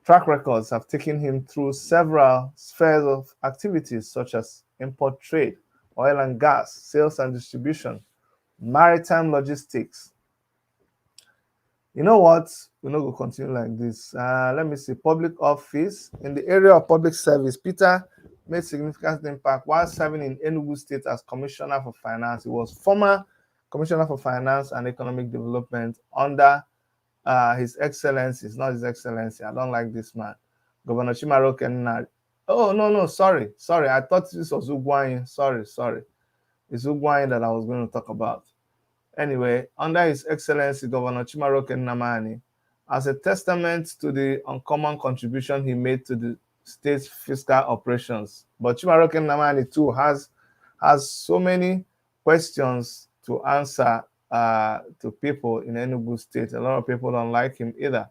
have taken him through several spheres of activities such as import trade, oil and gas, sales and distribution, maritime logistics. You know what? We're not going to continue like this. Let me see. Public office. In the area of public service, Peter made significant impact while serving in Enugu State as Commissioner for Finance. He was former Commissioner for Finance and Economic Development under His Excellency. It's not His Excellency. I don't like this man. Governor Chimaroke Nnaji. Oh, no, no, sorry. Sorry. I thought this was Ugwain. Sorry. It's Ugwain that I was going to talk about. Anyway, under His Excellency Governor Chimaroke Nnamani, as a testament to the uncommon contribution he made to the state's fiscal operations. But Chimaroke Nnamani too has so many questions to answer to people in Enugu State. A lot of people don't like him either.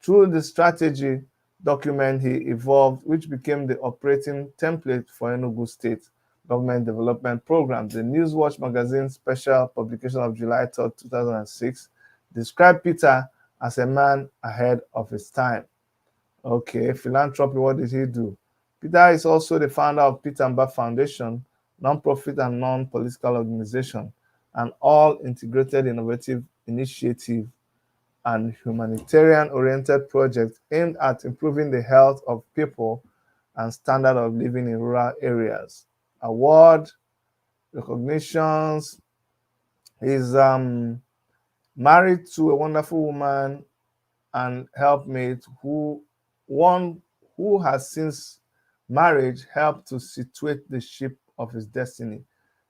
Through the strategy document he evolved, which became the operating template for Enugu State Government Development Program, the Newswatch magazine special publication of July 3rd, 2006, described Peter as a man ahead of his time. Okay, philanthropy, what did he do? Peter is also the founder of Peter Mbah Foundation, non-profit and non-political organization, an all-integrated innovative initiative and humanitarian-oriented project aimed at improving the health of people and standard of living in rural areas. Award, recognitions. He's married to a wonderful woman and helpmate who has since marriage helped to situate the ship of his destiny.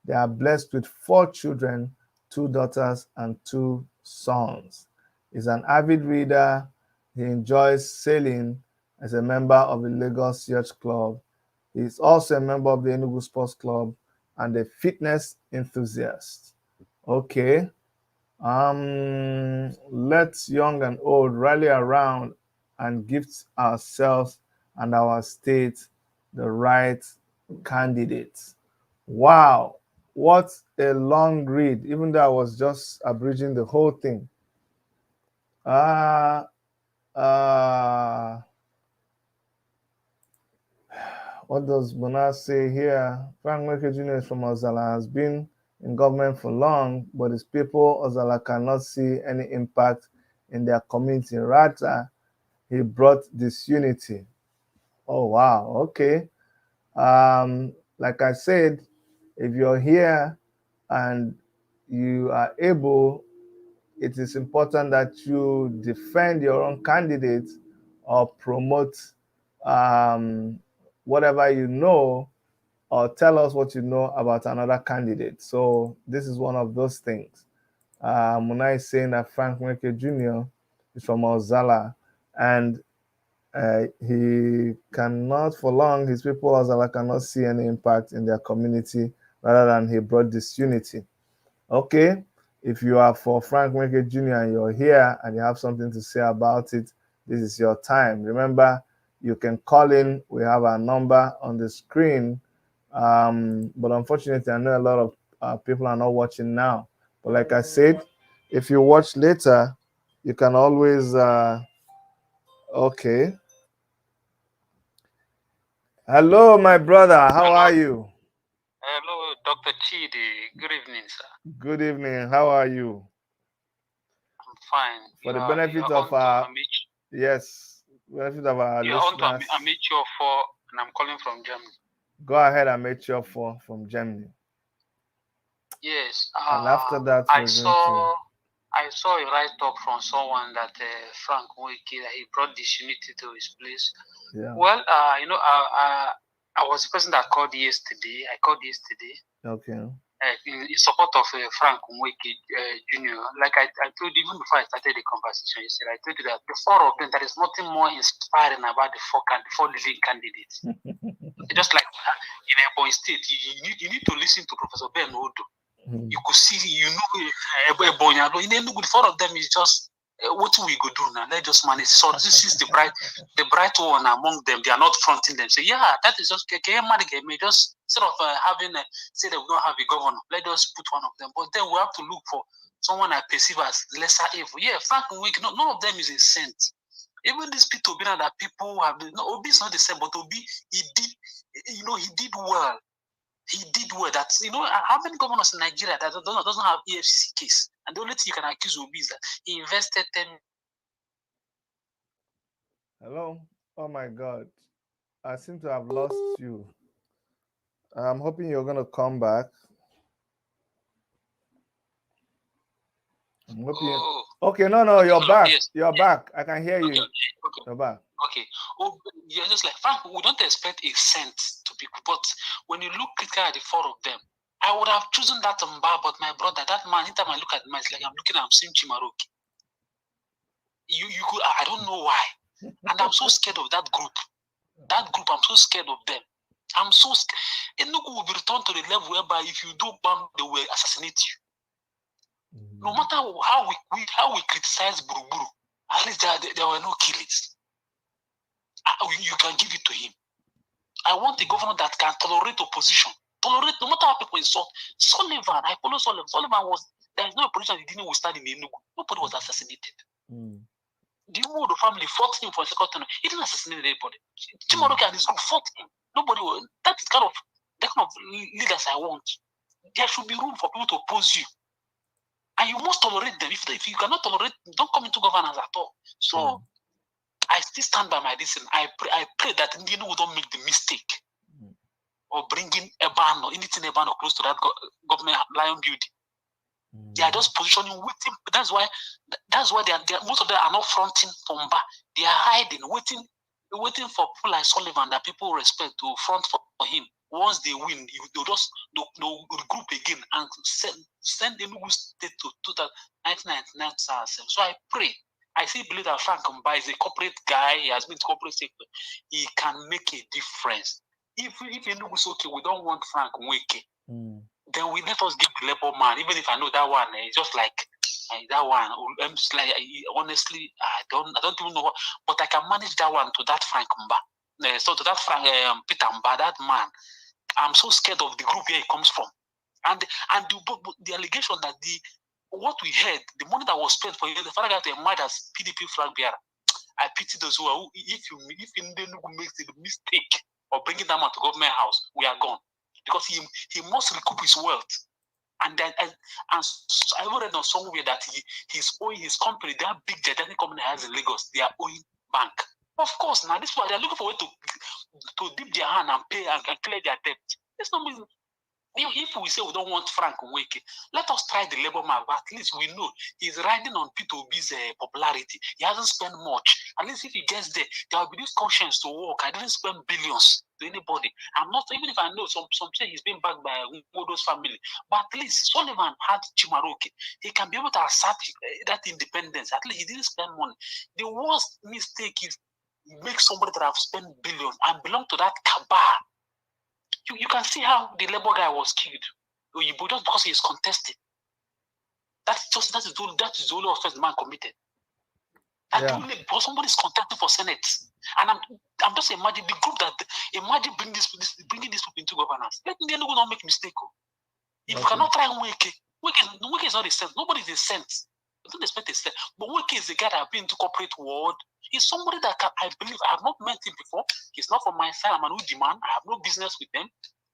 They are blessed with 4 children, 2 daughters and 2 sons. He's an avid reader. He enjoys sailing as a member of the Lagos Yacht Club. He's also a member of the Enugu Sports Club and a fitness enthusiast. Okay. Let's young and old rally around and give ourselves and our state the right candidates. Wow, what a long read, even though I was just abridging the whole thing. Uh, uh, what does Bonas say here? Frank Nweke Jr. is from Ozala, has been in government for long, but his people, Ozala, cannot see any impact in their community. Rather, he brought disunity. Oh, wow. Okay. Like I said, if you're here and you are able, it is important that you defend your own candidate or promote whatever you know, or tell us what you know about another candidate. So this is one of those things. Muna is saying that Frank Nweke Jr. is from Ozala, and he cannot, for long, his people Ozala cannot see any impact in their community, rather than he brought disunity. Okay, if you are for Frank Nweke Jr. and you're here and you have something to say about it, this is your time. Remember, you can call in. We have our number on the screen. But unfortunately, I know a lot of people are not watching now. But like I said, if you watch later, you can always, okay. Hello, my brother. How are you? Hello, Dr. Chidi. Good evening, sir. Good evening. How are you? I'm fine. For the benefit of our, yes, benefit of our listeners. You're on to Amicio 4, and I'm calling from Germany. Go ahead, Amicio 4 from Germany. Yes. And after that, I saw a write-up from someone that Frank Nweke, that he brought disunity to his place. Yeah. Well, I was the person that called yesterday. I called yesterday. Okay. In support of Frank Nweke Jr. Like I told you, even before I started the conversation yesterday, I told you that the 4 of them, there is nothing more inspiring about the 4 living candidates. Just like in Ebonyi State, you need to listen to Professor Ben Odo. You could see, Ebonyi, in Enugu, the 4 of them is just what we go do now? Let's just manage. So this is the bright one among them. They are not fronting them. Say, yeah, that is just just instead of having say that we don't have a governor, let's just put one of them. But then we have to look for someone I perceive as lesser evil. Yeah, Frank Nweke, none of them is a saint. Even this Peter Obi that people have, Obi is not the same, but Obi, he did well. He did well. That's, how many governors in Nigeria that doesn't have EFCC case? And the only thing you can accuse Obi is that he invested 10. Hello? Oh my God. I seem to have lost you. I'm hoping you're going to come back. I'm hoping okay, no, you're back. Yes. You're back. I can hear you. Okay. You're back. Okay. Oh, you're just like, Frank, we don't expect a cent to be, but when you look critically at the four of them, I would have chosen that Mbah, but my brother, that man, anytime I look at him, it's like I'm looking at him, seeing Chimaroke. You could, I don't know why. And I'm so scared of that group. That group, I'm so scared of them. I'm so scared. Enugu will be returned to the level whereby if you do bomb, they will assassinate you. No matter how we criticize Buruburu, at least there were no killings. You can give it to him. I want a governor that can tolerate opposition. Tolerate, no matter how people insult. Sullivan, I follow Sullivan. Sullivan there is no opposition he didn't withstand in Enugu. Nobody was assassinated. The Umodo family fought him for a second time. He didn't assassinate anybody. Chimoroke and his group fought him. Nobody was. That is the kind of leaders I want. There should be room for people to oppose you. And you must tolerate them. If you cannot tolerate them, don't come into governance at all. So I still stand by my decision. I pray that Indian will don't make the mistake of bringing a ban or anything or close to that government lion building. They are just positioning waiting. That's why they are most of them are not fronting for Mbah. They are hiding, waiting for people like Sullivan that people respect to front for him. Once they win, they'll regroup again and send Enugu State to 1999. So I pray. I still believe that Frank Mbah is a corporate guy. He has been to corporate sector. He can make a difference. If Enugu is okay, we don't want Frank Nweke. Then we let us give the labor man. Even if I know that one, it's just like that one. I'm just like, honestly, I don't even know what, but I can manage that one to that Frank Mbah. So to that Frank Peter Mbah, that man. I'm so scared of the group where he comes from, and the allegation that what we heard, the money that was spent for the father got mad as PDP flag bearer. I pity those who are. If Enugu makes the mistake of bringing that man to government house, we are gone, because he must recoup his wealth. And I read on somewhere that he's owing his company, that big gigantic company has in Lagos, they are owing bank. Of course, now this is why they're looking for a way to dip their hand and pay and clear their debt. There's no reason. If we say we don't want Frank Nweke, let us try the labor man. But at least we know he's riding on P2B's popularity. He hasn't spent much. At least if he gets there, there will be this conscience to work. I didn't spend billions to anybody. I'm not, even if I know some say he's been backed by Umodo's family. But at least Sullivan had Chimaroke. He can be able to assert that independence. At least he didn't spend money. The worst mistake is make somebody that have spent billions and belong to that cabal. You can see how the labor guy was killed. Just because he is contested. That is the only offense the man committed. Because somebody is contesting for Senate. And I'm just imagining the group bringing these people into governance. Let me not make mistake. If you cannot try Nweke is not a sense. Nobody is a sense. I don't expect a sense. But Nweke is the guy that has been into corporate world. He's somebody that I believe I have not met him before. He's not from my side. I'm an Udi man. I have no business with them.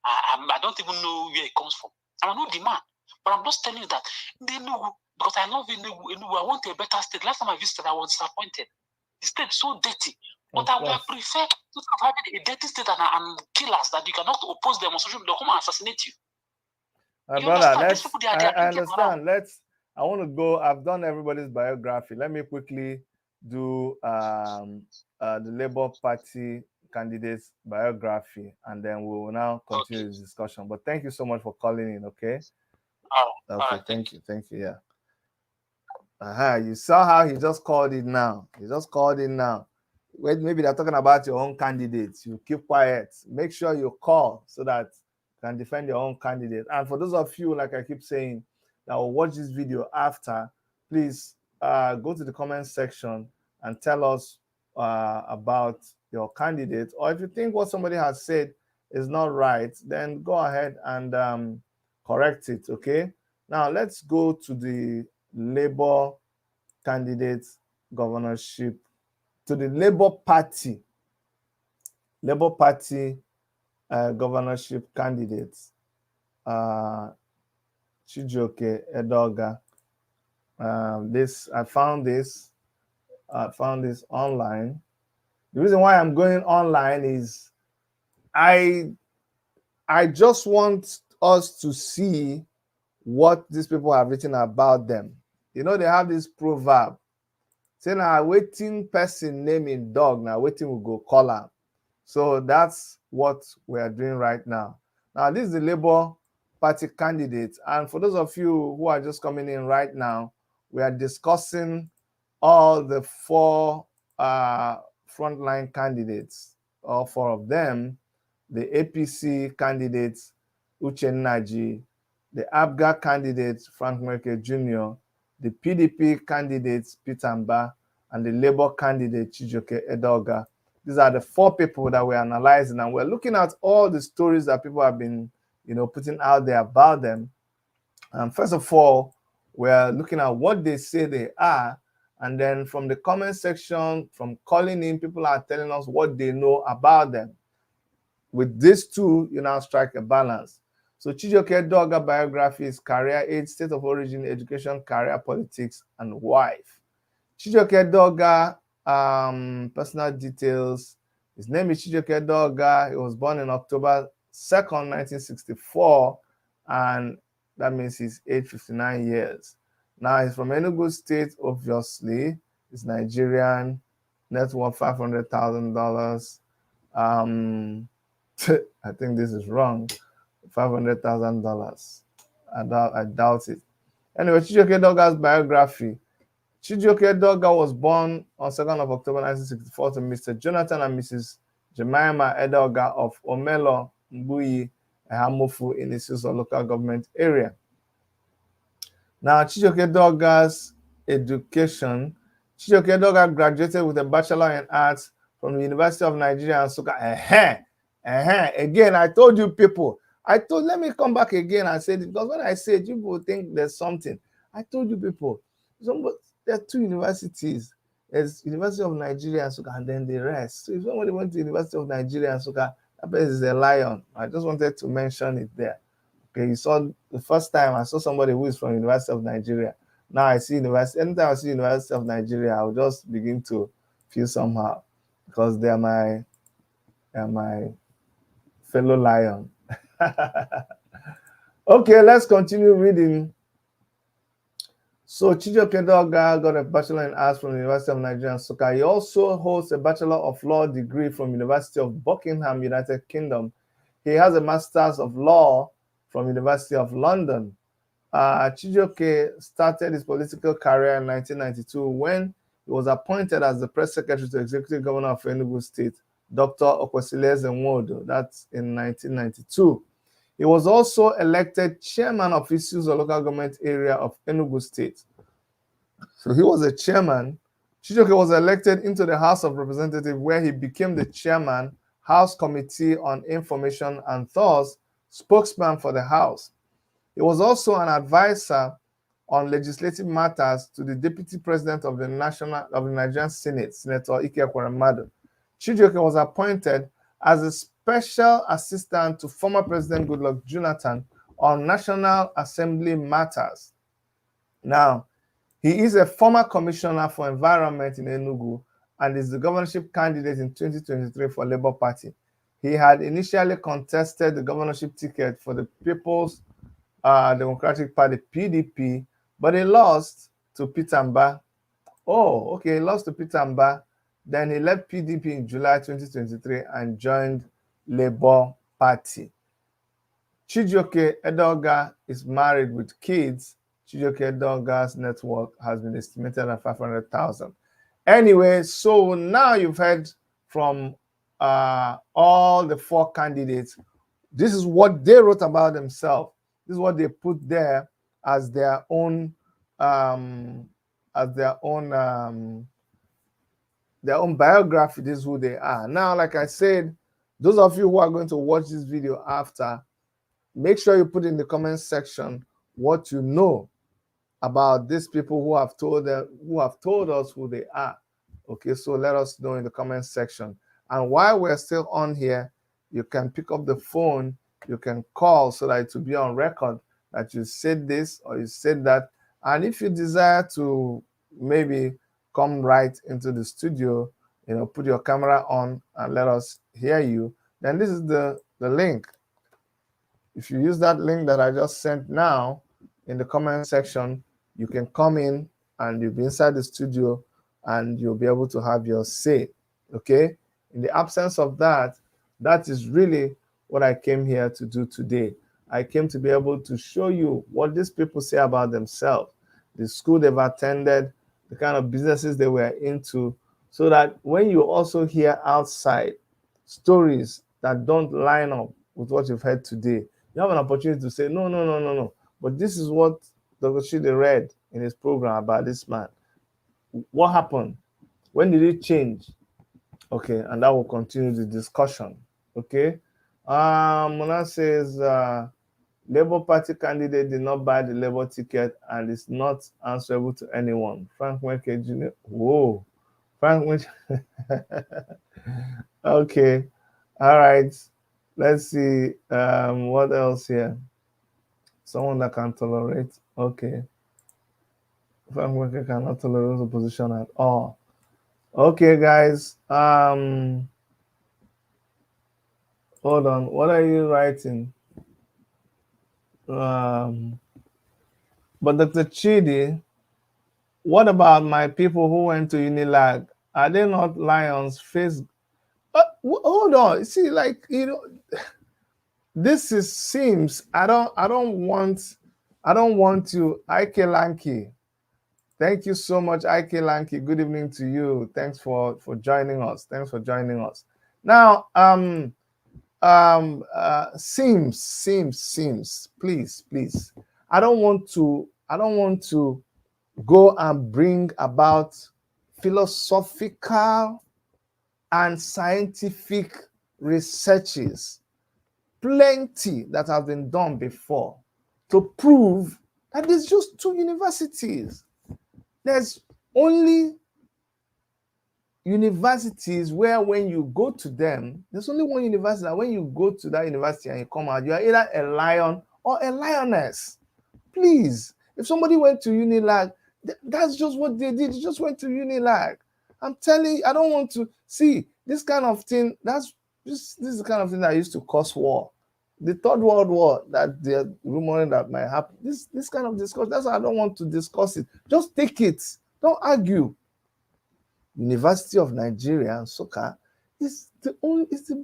I don't even know where he comes from. I'm an Udi man. But I'm just telling you that because I love Enugu. I want a better state. Last time I visited, I was disappointed. The state is so dirty. But I would prefer to have a dirty state and killers that you cannot oppose them on social media. They'll come and assassinate you. Brother, I understand. I want to go. I've done everybody's biography. Let me quickly do the Labour Party candidate's biography, and then we will now continue the discussion. But thank you so much for calling in. Okay. Thank you. Yeah. You saw how he just called it now. Wait, maybe they're talking about your own candidates. You keep quiet. Make sure you call so that you can defend your own candidate. And for those of you, like I keep saying, that will watch this video after, please go to the comment section and tell us about your candidate. Or if you think what somebody has said is not right, then go ahead and correct it, okay? Now, let's go to the Labour candidate governorship, to the Labour Party governorship candidates. Chijioke, Edoga. I found this online. The reason why I'm going online is I just want us to see what these people have written about them. You know, they have this proverb saying, "Now waiting person naming dog, now waiting will go call am." So that's what we are doing right now. Now, this is the Labour Party candidate. And for those of you who are just coming in right now, we are discussing all the four frontline candidates, all four of them: the APC candidates, Nnaji, the ABGA candidate, Frank Nweke Jr., the PDP candidates, Mbah, and the Labour candidate, Chijioke Edoga. These are the four people that we're analyzing, and we're looking at all the stories that people have been, putting out there about them. And first of all, we're looking at what they say they are, and then from the comment section, from calling in, people are telling us what they know about them. With these two, you now strike a balance. So Chijioke Edoga biography is career, age, state of origin, education, career, politics, and wife. Chijioke Edoga, personal details. His name is Chijioke Edoga. He was born in October 2nd, 1964, and that means he's age 59 years. Now, he's from Enugu State, obviously. He's Nigerian, net worth $500,000. I think this is wrong. $500,000. I doubt it. Anyway, Chijioke Edoga's biography. Chijioke Edoga was born on 2nd of October 1964 to Mr. Jonathan and Mrs. Jemima Edoga of Omelo, Mbuyi, Hamofu in Isuso local government area. Now, Chijioke Edoga's education. Chijioke Edoga graduated with a Bachelor in Arts from the University of Nigeria and Nsukka. Again, I told you people. Let me come back again and say this, because when I say it, people think there's something. I told you people, there are two universities. There's University of Nigeria and Nsukka, and then the rest. So if somebody went to University of Nigeria and Nsukka, that place is a lion. I just wanted to mention it there. Okay, you saw the first time I saw somebody who is from University of Nigeria. Now I see University. Anytime I see University of Nigeria, I'll just begin to feel somehow, because they are my fellow lion. Okay, let's continue reading. So Chijioke Edoga got a Bachelor in Arts from the University of Nigeria, Nsukka. He also holds a Bachelor of Law degree from University of Buckingham, United Kingdom. He has a Master's of Law from University of London. Chijioke started his political career in 1992 when he was appointed as the press secretary to Executive Governor of Enugu State, Dr. Okwesili Nwodo. That's in 1992. He was also elected chairman of Isuso local government area of Enugu State. So he was a chairman. Chijioke was elected into the House of Representatives, where he became the chairman, House Committee on Information, and thus spokesman for the House. He was also an advisor on legislative matters to the Deputy President of the Nigerian Senate, Senator Ike Ekweremadu. Chijioke was appointed as a special assistant to former President Goodluck Jonathan on National Assembly matters. Now, he is a former commissioner for environment in Enugu and is the governorship candidate in 2023 for Labour Party. He had initially contested the governorship ticket for the People's Democratic Party, PDP, but he lost to Mbah. Oh, okay, he lost to Mbah. Then he left PDP in July 2023 and joined Labour Party. Chijioke Edoga is married with kids. Chijioke Edoga's net worth has been estimated at 500,000. Anyway, so now you've heard from all the four candidates. This is what they wrote about themselves. This is what they put there as their own as their own biography. This is who they are. Now, like I said, those of you who are going to watch this video after, make sure you put in the comment section what you know about these people who have told us who they are. Okay, so let us know in the comment section. And while we're still on here, you can pick up the phone, you can call so that it will be on record that you said this or you said that. And if you desire to maybe come right into the studio, you know, put your camera on and let us hear you, then this is the link. If you use that link that I just sent now in the comment section, you can come in and you'll be inside the studio and you'll be able to have your say. Okay? In the absence of that, that is really what I came here to do today. I came to be able to show you what these people say about themselves, the school they've attended, the kind of businesses they were into, so that when you also hear outside stories that don't line up with what you've heard today, you have an opportunity to say, no. But this is what Dr. Chidi read in his program about this man. What happened? When did it change? Okay, and that will continue the discussion. Okay. Mona says Labour Party candidate did not buy the Labour ticket and is not answerable to anyone. Frank Nweke Jr. Whoa. Frank Nweke. Okay. All right. Let's see. What else here? Someone that can tolerate. Okay. Frank Nweke cannot tolerate the position at all. Okay, guys. Hold on. What are you writing? But Dr. Chidi, what about my people who went to Unilag? Are they not lions? Face. Hold on. See, like, you know, this seems. I don't want to. Ike Lanky. Thank you so much, Ike Lanky. Good evening to you. Thanks for joining us. Thanks for joining us. Now, seems. Please. I don't want to go and bring about philosophical and scientific researches, plenty that have been done before, to prove that there's just two universities. There's only universities where when you go to them, there's only one university, and when you go to that university and you come out, you are either a lion or a lioness. Please, if somebody went to Unilag, that's just what they did. They just went to Unilag. I'm telling you, I don't want to see this kind of thing. This is the kind of thing that used to cause war. The Third World War that they're rumoring that might happen. This kind of discussion, that's why I don't want to discuss it. Just take it. Don't argue. University of Nigeria, Nsukka, is the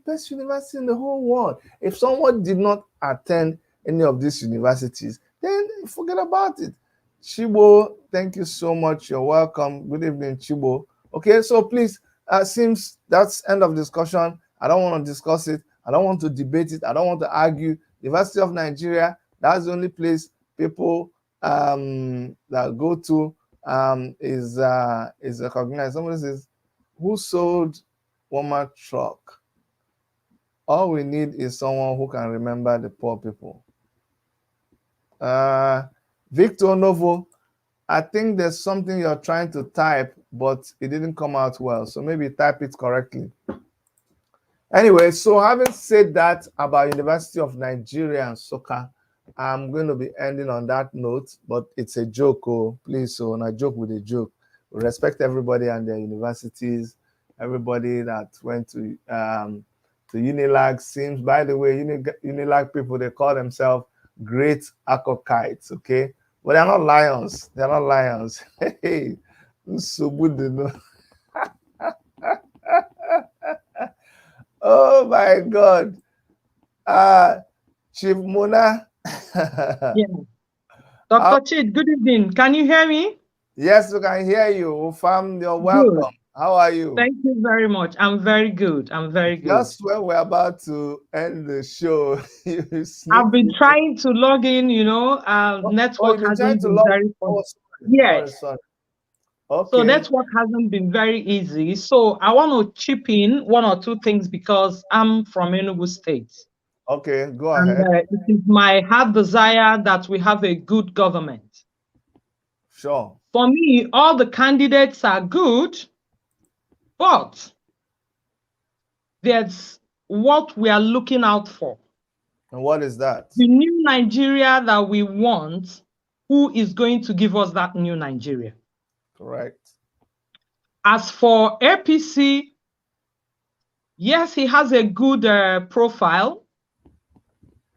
best university in the whole world. If someone did not attend any of these universities, then forget about it. Chibo, thank you so much. You're welcome. Good evening, Chibo. Okay, so please, seems that's end of discussion. I don't want to discuss it. I don't want to debate it. I don't want to argue. University of Nigeria, that's the only place people that go to is recognized. Somebody says, who sold Walmart truck? All we need is someone who can remember the poor people. Victor Novo, I think there's something you're trying to type, but it didn't come out well. So maybe type it correctly. Anyway, so having said that about University of Nigeria and Nsukka, I'm going to be ending on that note, but it's a joke, oh, please, so not joke with a joke. We respect everybody and their universities, everybody that went to Unilag. Seems, by the way, Unilag people, they call themselves great acokites, okay? But they're not lions. They're not lions. Hey, so good. Oh my God. Chief Mona. Yeah. Dr. Chid, good evening. Can you hear me? Yes, we can hear you. Fam, you're welcome. Good. How are you? Thank you very much. I'm very good. I'm very good. Just when we're about to end the show, I've been trying to log in, network hasn't been very fun. Yes. Sorry. Okay. So that's what hasn't been very easy. So I want to chip in one or two things because I'm from Enugu State. Okay, go And ahead. it is my heart desire that we have a good government. Sure. For me, all the candidates are good, but there's what we are looking out for. And what is that? The new Nigeria that we want, who is going to give us that new Nigeria? Correct. As for APC, yes, he has a good profile,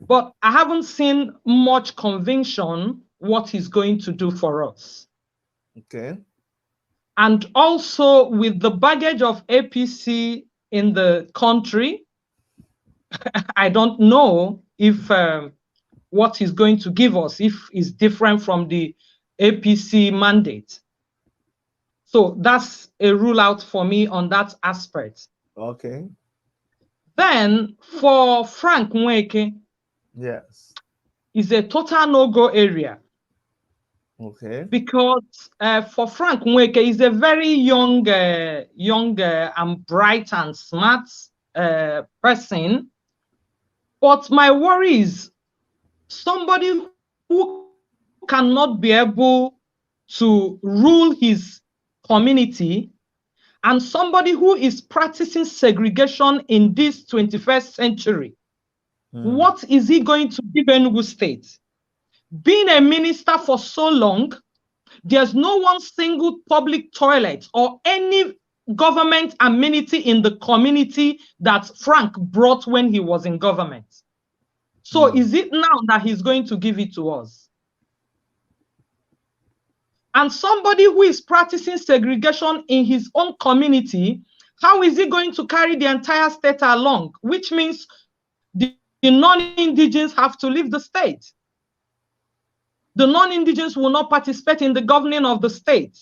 but I haven't seen much conviction what he's going to do for us. Okay. And also with the baggage of APC in the country, I don't know if what he's going to give us, if it's different from the APC mandate. So that's a rule out for me on that aspect. Okay. Then for Frank Nweke, Yes. is a total no-go area. Okay. Because for Frank Nweke, he's a very young and bright and smart person. But my worry is somebody who cannot be able to rule his community and somebody who is practicing segregation in this 21st century. What is he going to give Enugu State? Being a minister for so long, there's no one single public toilet or any government amenity in the community that Frank brought when he was in government. So is it now that he's going to give it to us? And somebody who is practicing segregation in his own community, how is he going to carry the entire state along? Which means the non-indigens have to leave the state. The non-indigens will not participate in the governing of the state.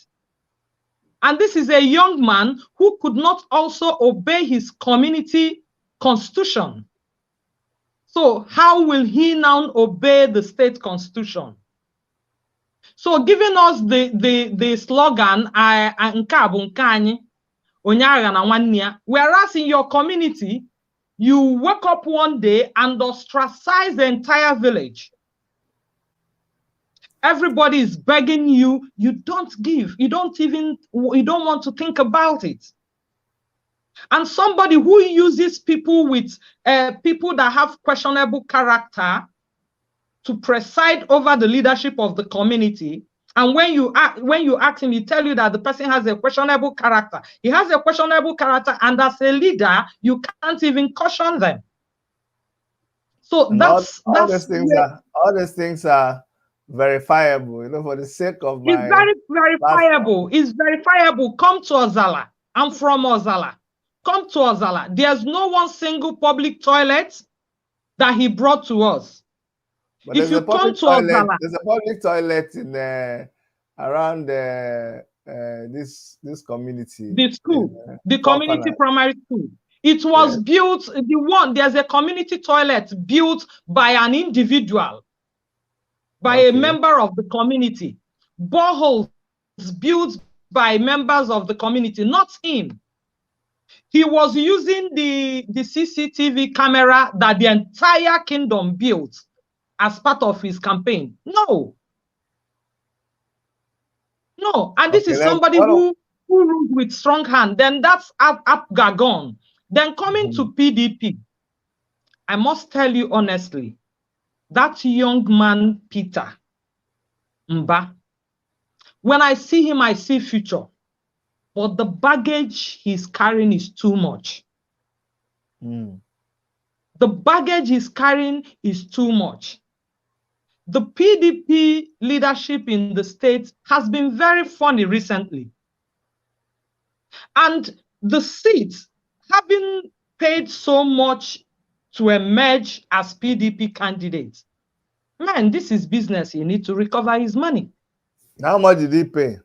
And this is a young man who could not also obey his community constitution. So how will he now obey the state constitution? So giving us the slogan, whereas in your community, you wake up one day and ostracize the entire village. Everybody is begging you, you don't give, you don't want to think about it. And somebody who uses people with people that have questionable character to preside over the leadership of the community. And when you ask him, he tell you that the person has a questionable character. He has a questionable character, and as a leader, you can't even caution them. So and that's all these things are verifiable, you know, for the sake of my. It's very verifiable. It's verifiable. Come to Ozala. I'm from Ozala. Come to Ozala. There's no one single public toilet that he brought to us. But if you come to Ozala, Ozala, there's a public toilet in around this community. The school, the community primary school. It was built, there's a community toilet built by an individual, by a member of the community. Boreholes built by members of the community, not him. He was using the CCTV camera that the entire kingdom built as part of his campaign. No. And this is somebody who rules with strong hand. Then that's Gagon. Then coming to PDP, I must tell you honestly, that young man, Peter Mbah, when I see him, I see future. But the baggage he's carrying is too much. The baggage he's carrying is too much. The PDP leadership in the state has been very funny recently. And the seats having paid so much to emerge as PDP candidates. Man, this is business. He needs to recover his money. How much did he pay?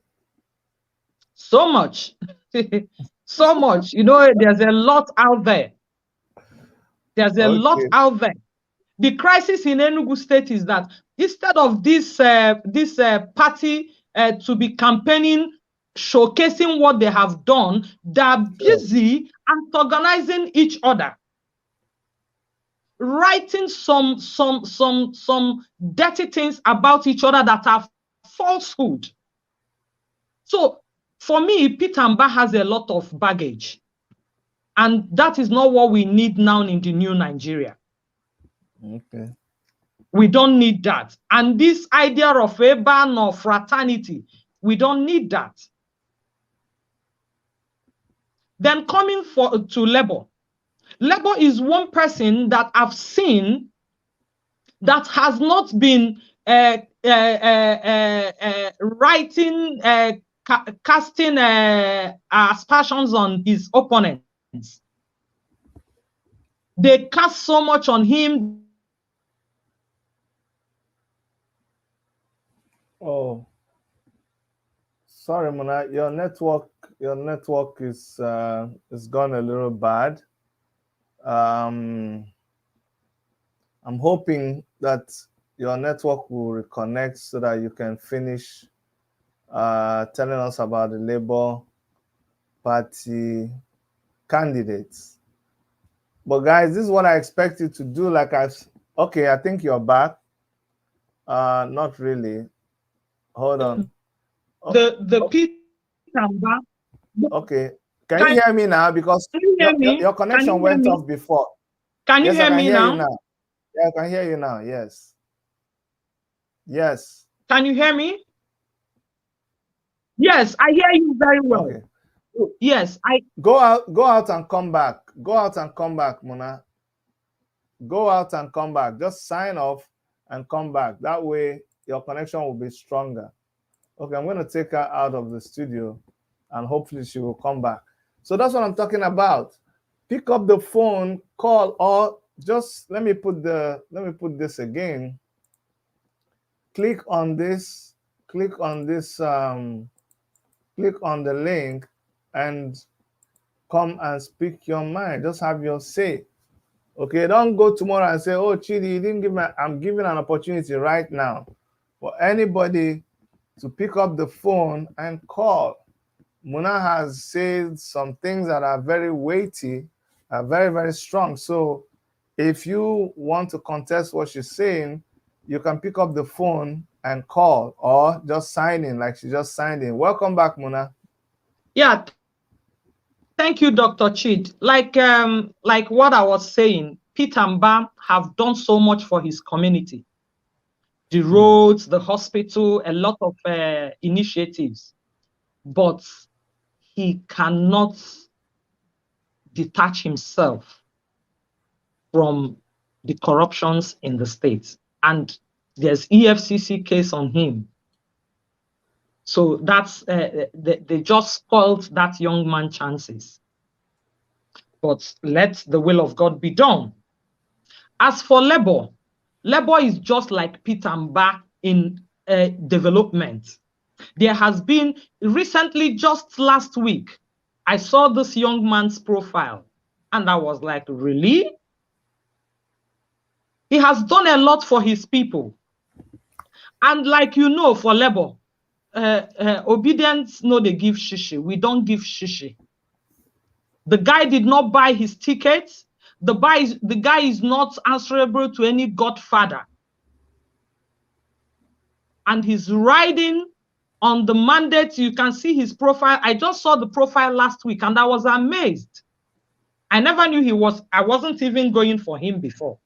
So much. So much. You know, there's a lot out there. There's a lot out there. The crisis in Enugu State is that instead of this party to be campaigning showcasing what they have done. They're busy antagonizing each other, writing some dirty things about each other that are falsehood. So for me, Peter Mbah has a lot of baggage, and that is not what we need now in the new Nigeria. Okay. We don't need that. And this idea of a ban or fraternity, we don't need that. Then coming to Labour. Labour is one person that I've seen that has not been writing, casting aspersions on his opponents. They cast so much on him. Oh, sorry, Mona. Your network is gone a little bad. I'm hoping that your network will reconnect so that you can finish telling us about the Labour Party candidates. But guys, this is what I expect you to do. Okay, I think you're back. Not really. Hold on. The Peter Mbah. Okay. Can you hear me now? Because your connection went off before. Can you hear me now? Yeah, I can hear you now. Yes. Yes. Can you hear me? Yes, I hear you very well. Okay. Yes, go out and come back. Go out and come back, Mona. Go out and come back. Just sign off and come back. That way your connection will be stronger. Okay, I'm going to take her out of the studio and hopefully she will come back. So that's what I'm talking about. Pick up the phone, call, or just let me put this again. Click on this, click on the link and come and speak your mind. Just have your say. Okay, don't go tomorrow and say, oh, Chidi, you didn't give me, I'm giving an opportunity right now for anybody to pick up the phone and call. Muna has said some things that are very weighty, are very, very strong. So if you want to contest what she's saying, you can pick up the phone and call or just sign in like she just signed in. Welcome back, Muna. Yeah. Thank you, Dr. Chid. Like what I was saying, Peter Mbah have done so much for his community. The roads, the hospital, a lot of initiatives. But he cannot detach himself from the corruptions in the state. And there's EFCC case on him. So that's, they just spoiled that young man's chances. But let the will of God be done. As for Labour, Labour is just like Peter Mbah in development. There has been recently, just last week, I saw this young man's profile and I was like, really? He has done a lot for his people. And like you know, for Labour, obedience, no, they give shishi. We don't give shishi. The guy did not buy his tickets. The guy is not answerable to any godfather. And he's riding on the mandate. You can see his profile. I just saw the profile last week and I was amazed. I never knew I wasn't even going for him before.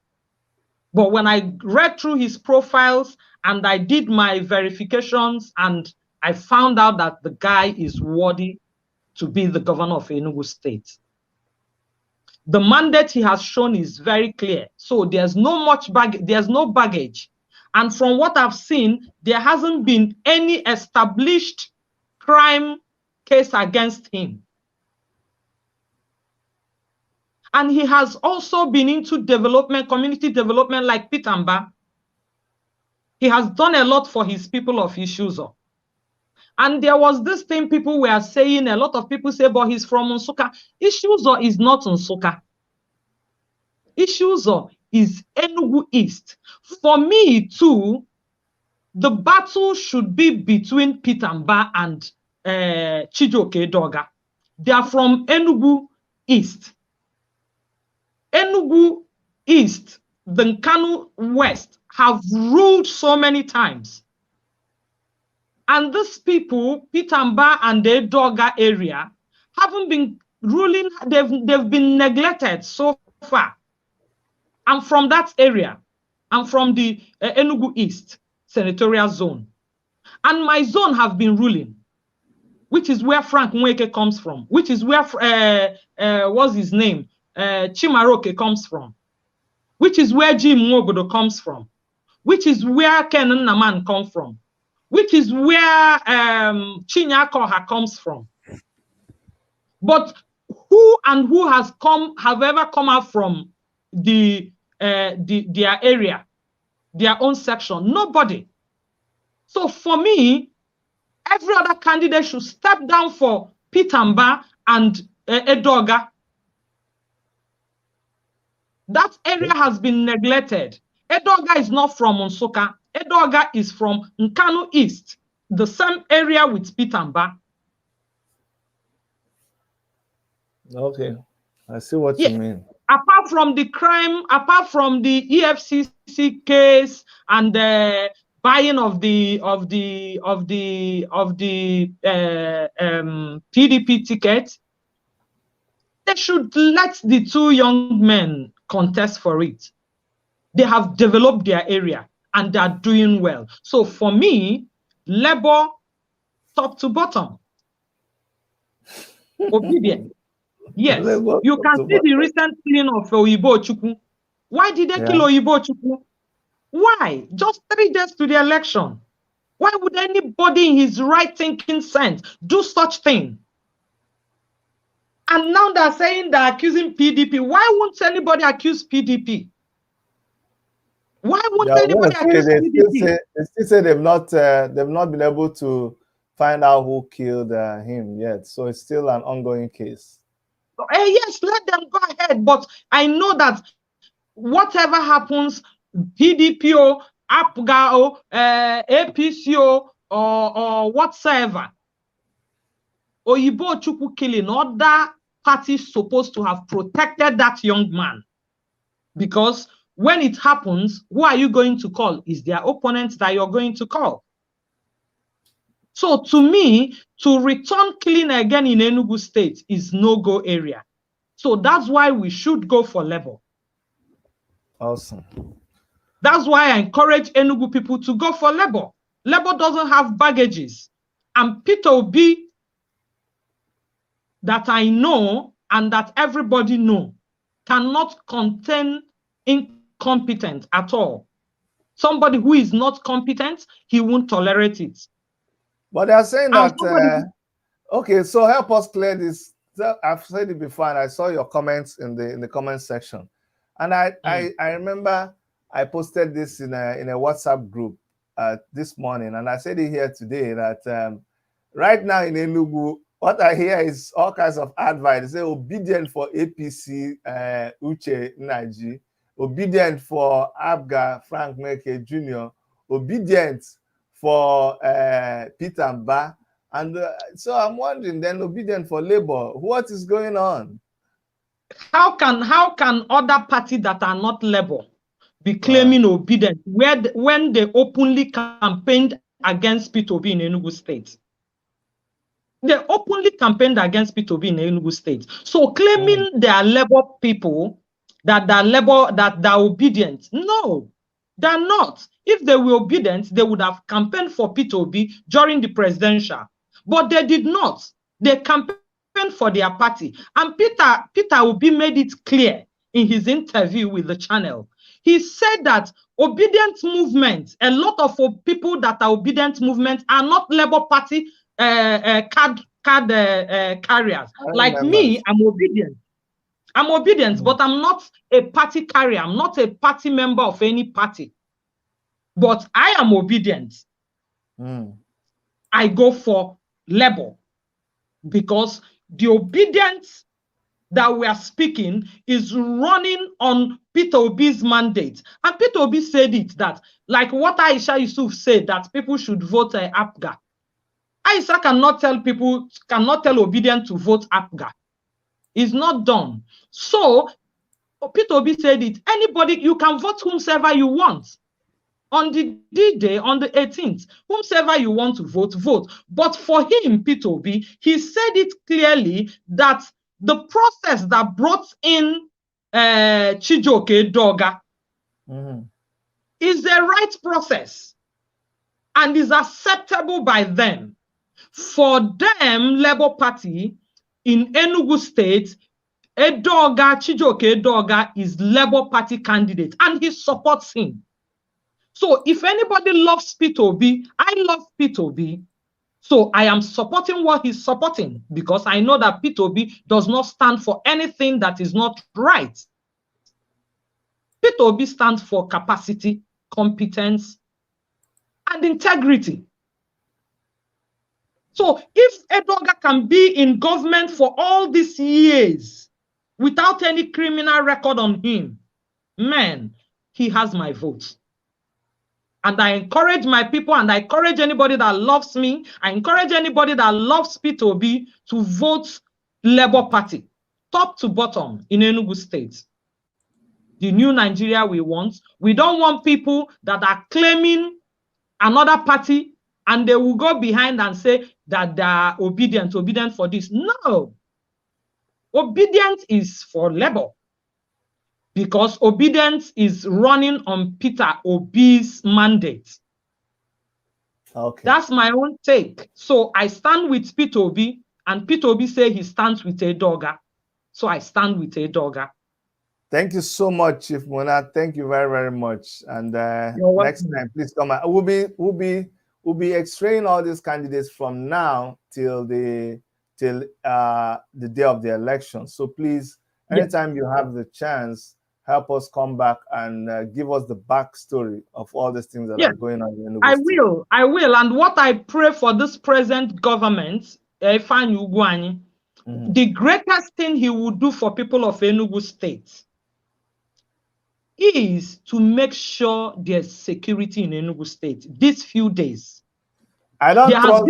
But when I read through his profiles and I did my verifications and I found out that the guy is worthy to be the governor of Enugu State. The mandate he has shown is very clear. So there's no baggage. And from what I've seen, there hasn't been any established crime case against him. And he has also been into development, community development like Peter Mbah. He has done a lot for his people of Ishuzo. And there was this thing people were saying, a lot of people say, but he's from Nsukka. Ishuzo is not Nsukka. Ishuzo is Enugu East. For me too, the battle should be between Peter Mbah and Chijioke Edoga. They are from Enugu East. Enugu East, the Nkanu West have ruled so many times. And these people, Mbah and the Edoga area, haven't been ruling, they've been neglected so far. I'm from that area. I'm from the Enugu East senatorial zone. And my zone have been ruling, which is where Frank Nweke comes from, which is where, what's his name? Chimaroke comes from, which is where Jim Nwobodo comes from, which is where Ken Nnaman comes from, which is where Chinyakoha comes from. But who have ever come out from their area, their own section? Nobody. So for me, every other candidate should step down for Mbah and Edoga. That area has been neglected. Edoga is not from Nsukka. Edoga is from Nkanu East, the same area with Mbah. Okay, I see what you mean. Apart from the crime, apart from the EFCC case and the buying of the PDP ticket, they should let the two young men contest for it. They have developed their area and they are doing well. So for me, Labour, top to bottom, obedient. Yes, you can see the recent killing of Oyibo Chukwu. Why did they kill Oyibo Chukwu? Why? Just 3 days to the election. Why would anybody in his right thinking sense do such thing? And now they're saying they're accusing PDP. Why won't anybody accuse PDP? Why won't anybody accuse PDP? They still say they've not been able to find out who killed him yet. So it's still an ongoing case. Yes, let them go ahead. But I know that whatever happens, PDP, APGA, APC, or whatsoever, Oyibo Chukwu killing, other parties supposed to have protected that young man. Because when it happens, who are you going to call? Is their opponent that you're going to call? So to me, to return killing again in Enugu State is no-go area. So that's why we should go for Labour. Awesome. That's why I encourage Enugu people to go for Labour. Labour doesn't have baggages. And Peter Obi, that I know and that everybody know, cannot contain incompetent at all. Somebody who is not competent, he won't tolerate it. But they are saying that, okay, so help us clear this. I've said it before, and I saw your comments in the comment section. And I remember I posted this in a WhatsApp group this morning, and I said it here today that right now in Enugu, what I hear is all kinds of advice. They say obedient for APC, Nnaji, obedient for APGA, Frank Nweke Jr., obedient for Mbah. And so I'm wondering, then obedient for Labour, what is going on? How can other parties that are not Labour be claiming obedience when they openly campaigned against P2B in Enugu State? They openly campaigned against P2B in Enugu State. So claiming they are Labour people, that they're obedient. No, they're not. If they were obedient, they would have campaigned for P2B during the presidential. But they did not. They campaigned for their party. And Peter Obi made it clear in his interview with the channel. He said that obedient movement, a lot of people that are obedient movement are not Labour Party card carriers. Like me, I'm obedient. I'm obedient, but I'm not a party carrier. I'm not a party member of any party. But I am obedient. I go for Labour because the obedience that we are speaking is running on Peter Obi's mandate. And Peter Obi said it that, like what Aisha Yusuf said, that people should vote APGA. Isa cannot tell people, cannot tell Obedient to vote APGA. It's not done. So Peter Obi said it. Anybody, you can vote whomsoever you want. On the D-Day, on the 18th, whomsoever you want to vote, vote. But for him, Peter Obi, he said it clearly that the process that brought in Chijioke Edoga is the right process and is acceptable by them. For them, Labour Party in Enugu State, Edoga, Chijioke Edoga is Labour Party candidate and he supports him. So if anybody loves Peter Obi, I love Peter Obi. So I am supporting what he's supporting because I know that Peter Obi does not stand for anything that is not right. Peter Obi stands for capacity, competence, and integrity. So if Edoga can be in government for all these years without any criminal record on him, man, he has my vote. And I encourage my people and I encourage anybody that loves me, I encourage anybody that loves Peter Obi to vote Labour Party, top to bottom in Enugu State. The new Nigeria we want. We don't want people that are claiming another party and they will go behind and say that they are obedient for this. No. Obedient is for Labour. Because obedience is running on Peter Obi's mandate. Okay. That's my own take. So I stand with Peter Obi, and Peter Obi say he stands with Edoga. So I stand with Edoga. Thank you so much, Chief Mona. Thank you very, very much. And next time, please come. We'll be extracting all these candidates from now till the day of the election. So please, anytime you have the chance, help us come back and give us the backstory of all these things that are going on in Enugu. I will. And what I pray for this present government, the greatest thing he will do for people of Enugu State is to make sure there's security in Enugu State these few days. I don't trust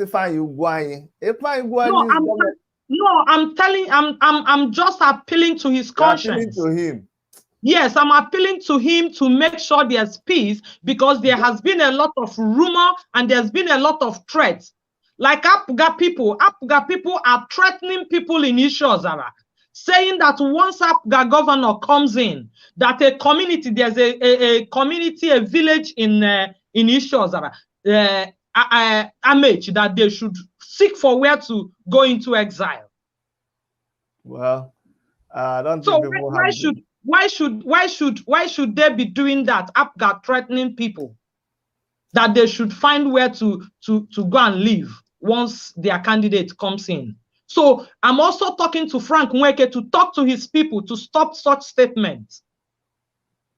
Ifeanyi Ugwuanyi. No, I'm just appealing to his conscience. Appealing to him. Yes, I'm appealing to him to make sure there's peace because there has been a lot of rumor and there's been a lot of threats. Like APGA people are threatening people in Ishozara, saying that once APGA governor comes in, that a community, there's a community, a village in Ishozara, Amech, that they should seek for where to go into exile. Well, I don't think people why should they be doing that? APGA threatening people that they should find where to go and live once their candidate comes in. So I'm also talking to Frank Nweke to talk to his people to stop such statements.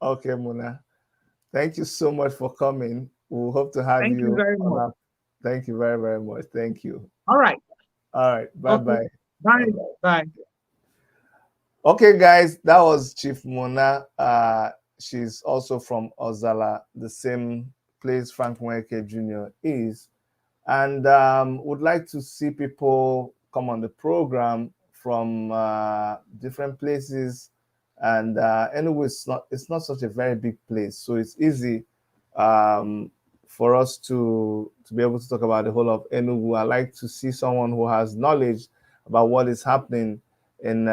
Okay, Mona. Thank you so much for coming. We hope to have you. Thank you very much. Thank you very, very much. Thank you. All right. All right. Bye-bye. Okay. Bye. Bye. Okay, guys, that was Chief Mona. She's also from Ozala, the same place Frank Nweke Jr. is. And would like to see people come on the program from different places. And anyway, it's not such a very big place. So it's easy for us to be able to talk about the whole of Enugu. I like to see someone who has knowledge about what is happening in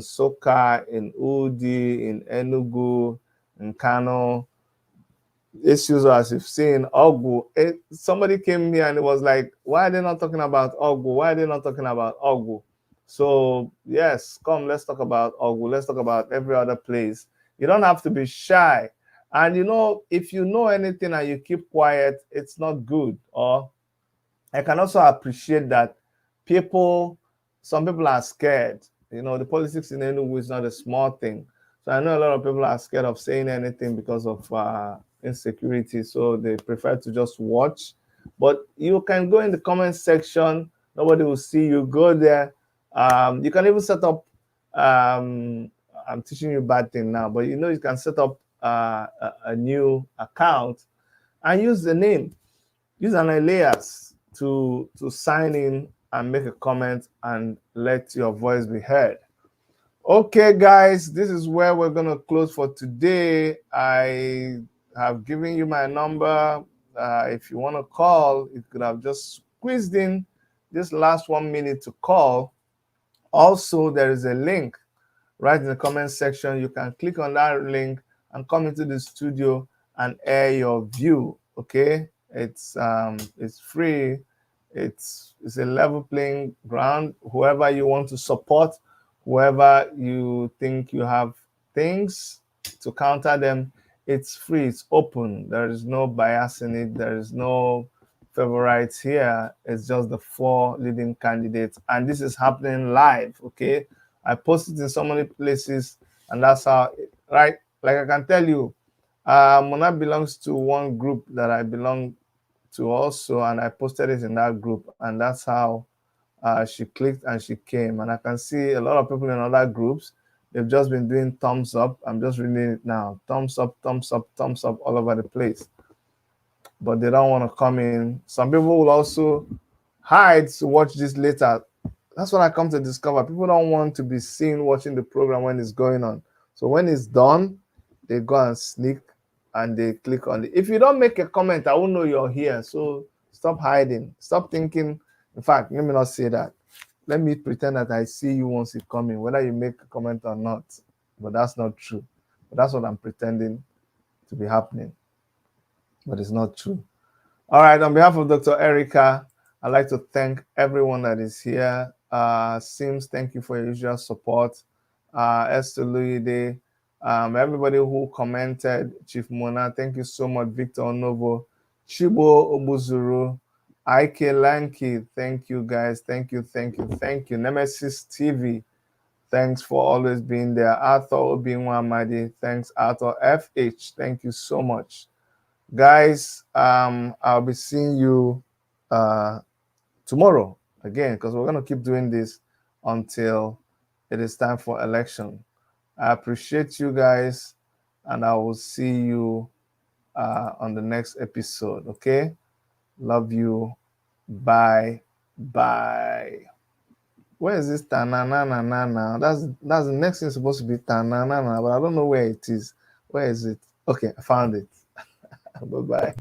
Soka, in Udi, in Enugu, in Kano. Issues as you've seen, Ogu. Somebody came here and it was like, why are they not talking about Ogu? Why are they not talking about Ogu? So yes, come, let's talk about Ogu. Let's talk about every other place. You don't have to be shy. And if you know anything and you keep quiet, it's not good. Or I can also appreciate that some people are scared. The politics in Enugu is not a small thing. So I know a lot of people are scared of saying anything because of insecurity. So they prefer to just watch. But you can go in the comment section. Nobody will see you. Go there. You can even set up, I'm teaching you a bad thing now, but you can set up a new account and use the name, use an alias to sign in and make a comment and let your voice be heard. Okay, guys, this is where we're going to close for today. I have given you my number. If you want to call, you could have just squeezed in this last 1 minute to call. Also, there is a link right in the comment section. You can click on that link and come into the studio and air your view. Okay, it's free. It's a level playing ground. Whoever you want to support, whoever you think you have things to counter them, it's free. It's open. There is no bias in it. There is no favorites here. It's just the 4 leading candidates, and this is happening live. Okay, I posted in so many places, and that's how, right? Like I can tell you, Mona belongs to one group that I belong to also, and I posted it in that group, and that's how she clicked and she came. And I can see a lot of people in other groups, they've just been doing thumbs up. I'm just reading it now. Thumbs up, thumbs up, thumbs up all over the place. But they don't want to come in. Some people will also hide to watch this later. That's what I come to discover. People don't want to be seen watching the program when it's going on. So when it's done, they go and sneak and they click on it. If you don't make a comment, I won't know you're here. So stop hiding. Stop thinking. In fact, let me not say that. Let me pretend that I see you once you come in, whether you make a comment or not. But that's not true. But that's what I'm pretending to be happening. But it's not true. All right, on behalf of Dr. Erica, I'd like to thank everyone that is here. Sims, thank you for your usual support. Esther Luide, everybody who commented, Chief Mona, thank you so much. Victor Onovo, Chibo Obuzuru, Ike Lanky, thank you guys. Thank you, thank you, thank you. Nemesis TV, thanks for always being there. Arthur Obinwa Amadi, thanks. Arthur FH, thank you so much. Guys, I'll be seeing you tomorrow again, because we're going to keep doing this until it is time for election. I appreciate you guys, and I will see you on the next episode. Okay, love you. Bye. Where is this ta-na-na-na-na now? That's the next thing supposed to be ta-na-na-na, but I don't know where it is. Where is it? Okay, I found it. Bye-bye.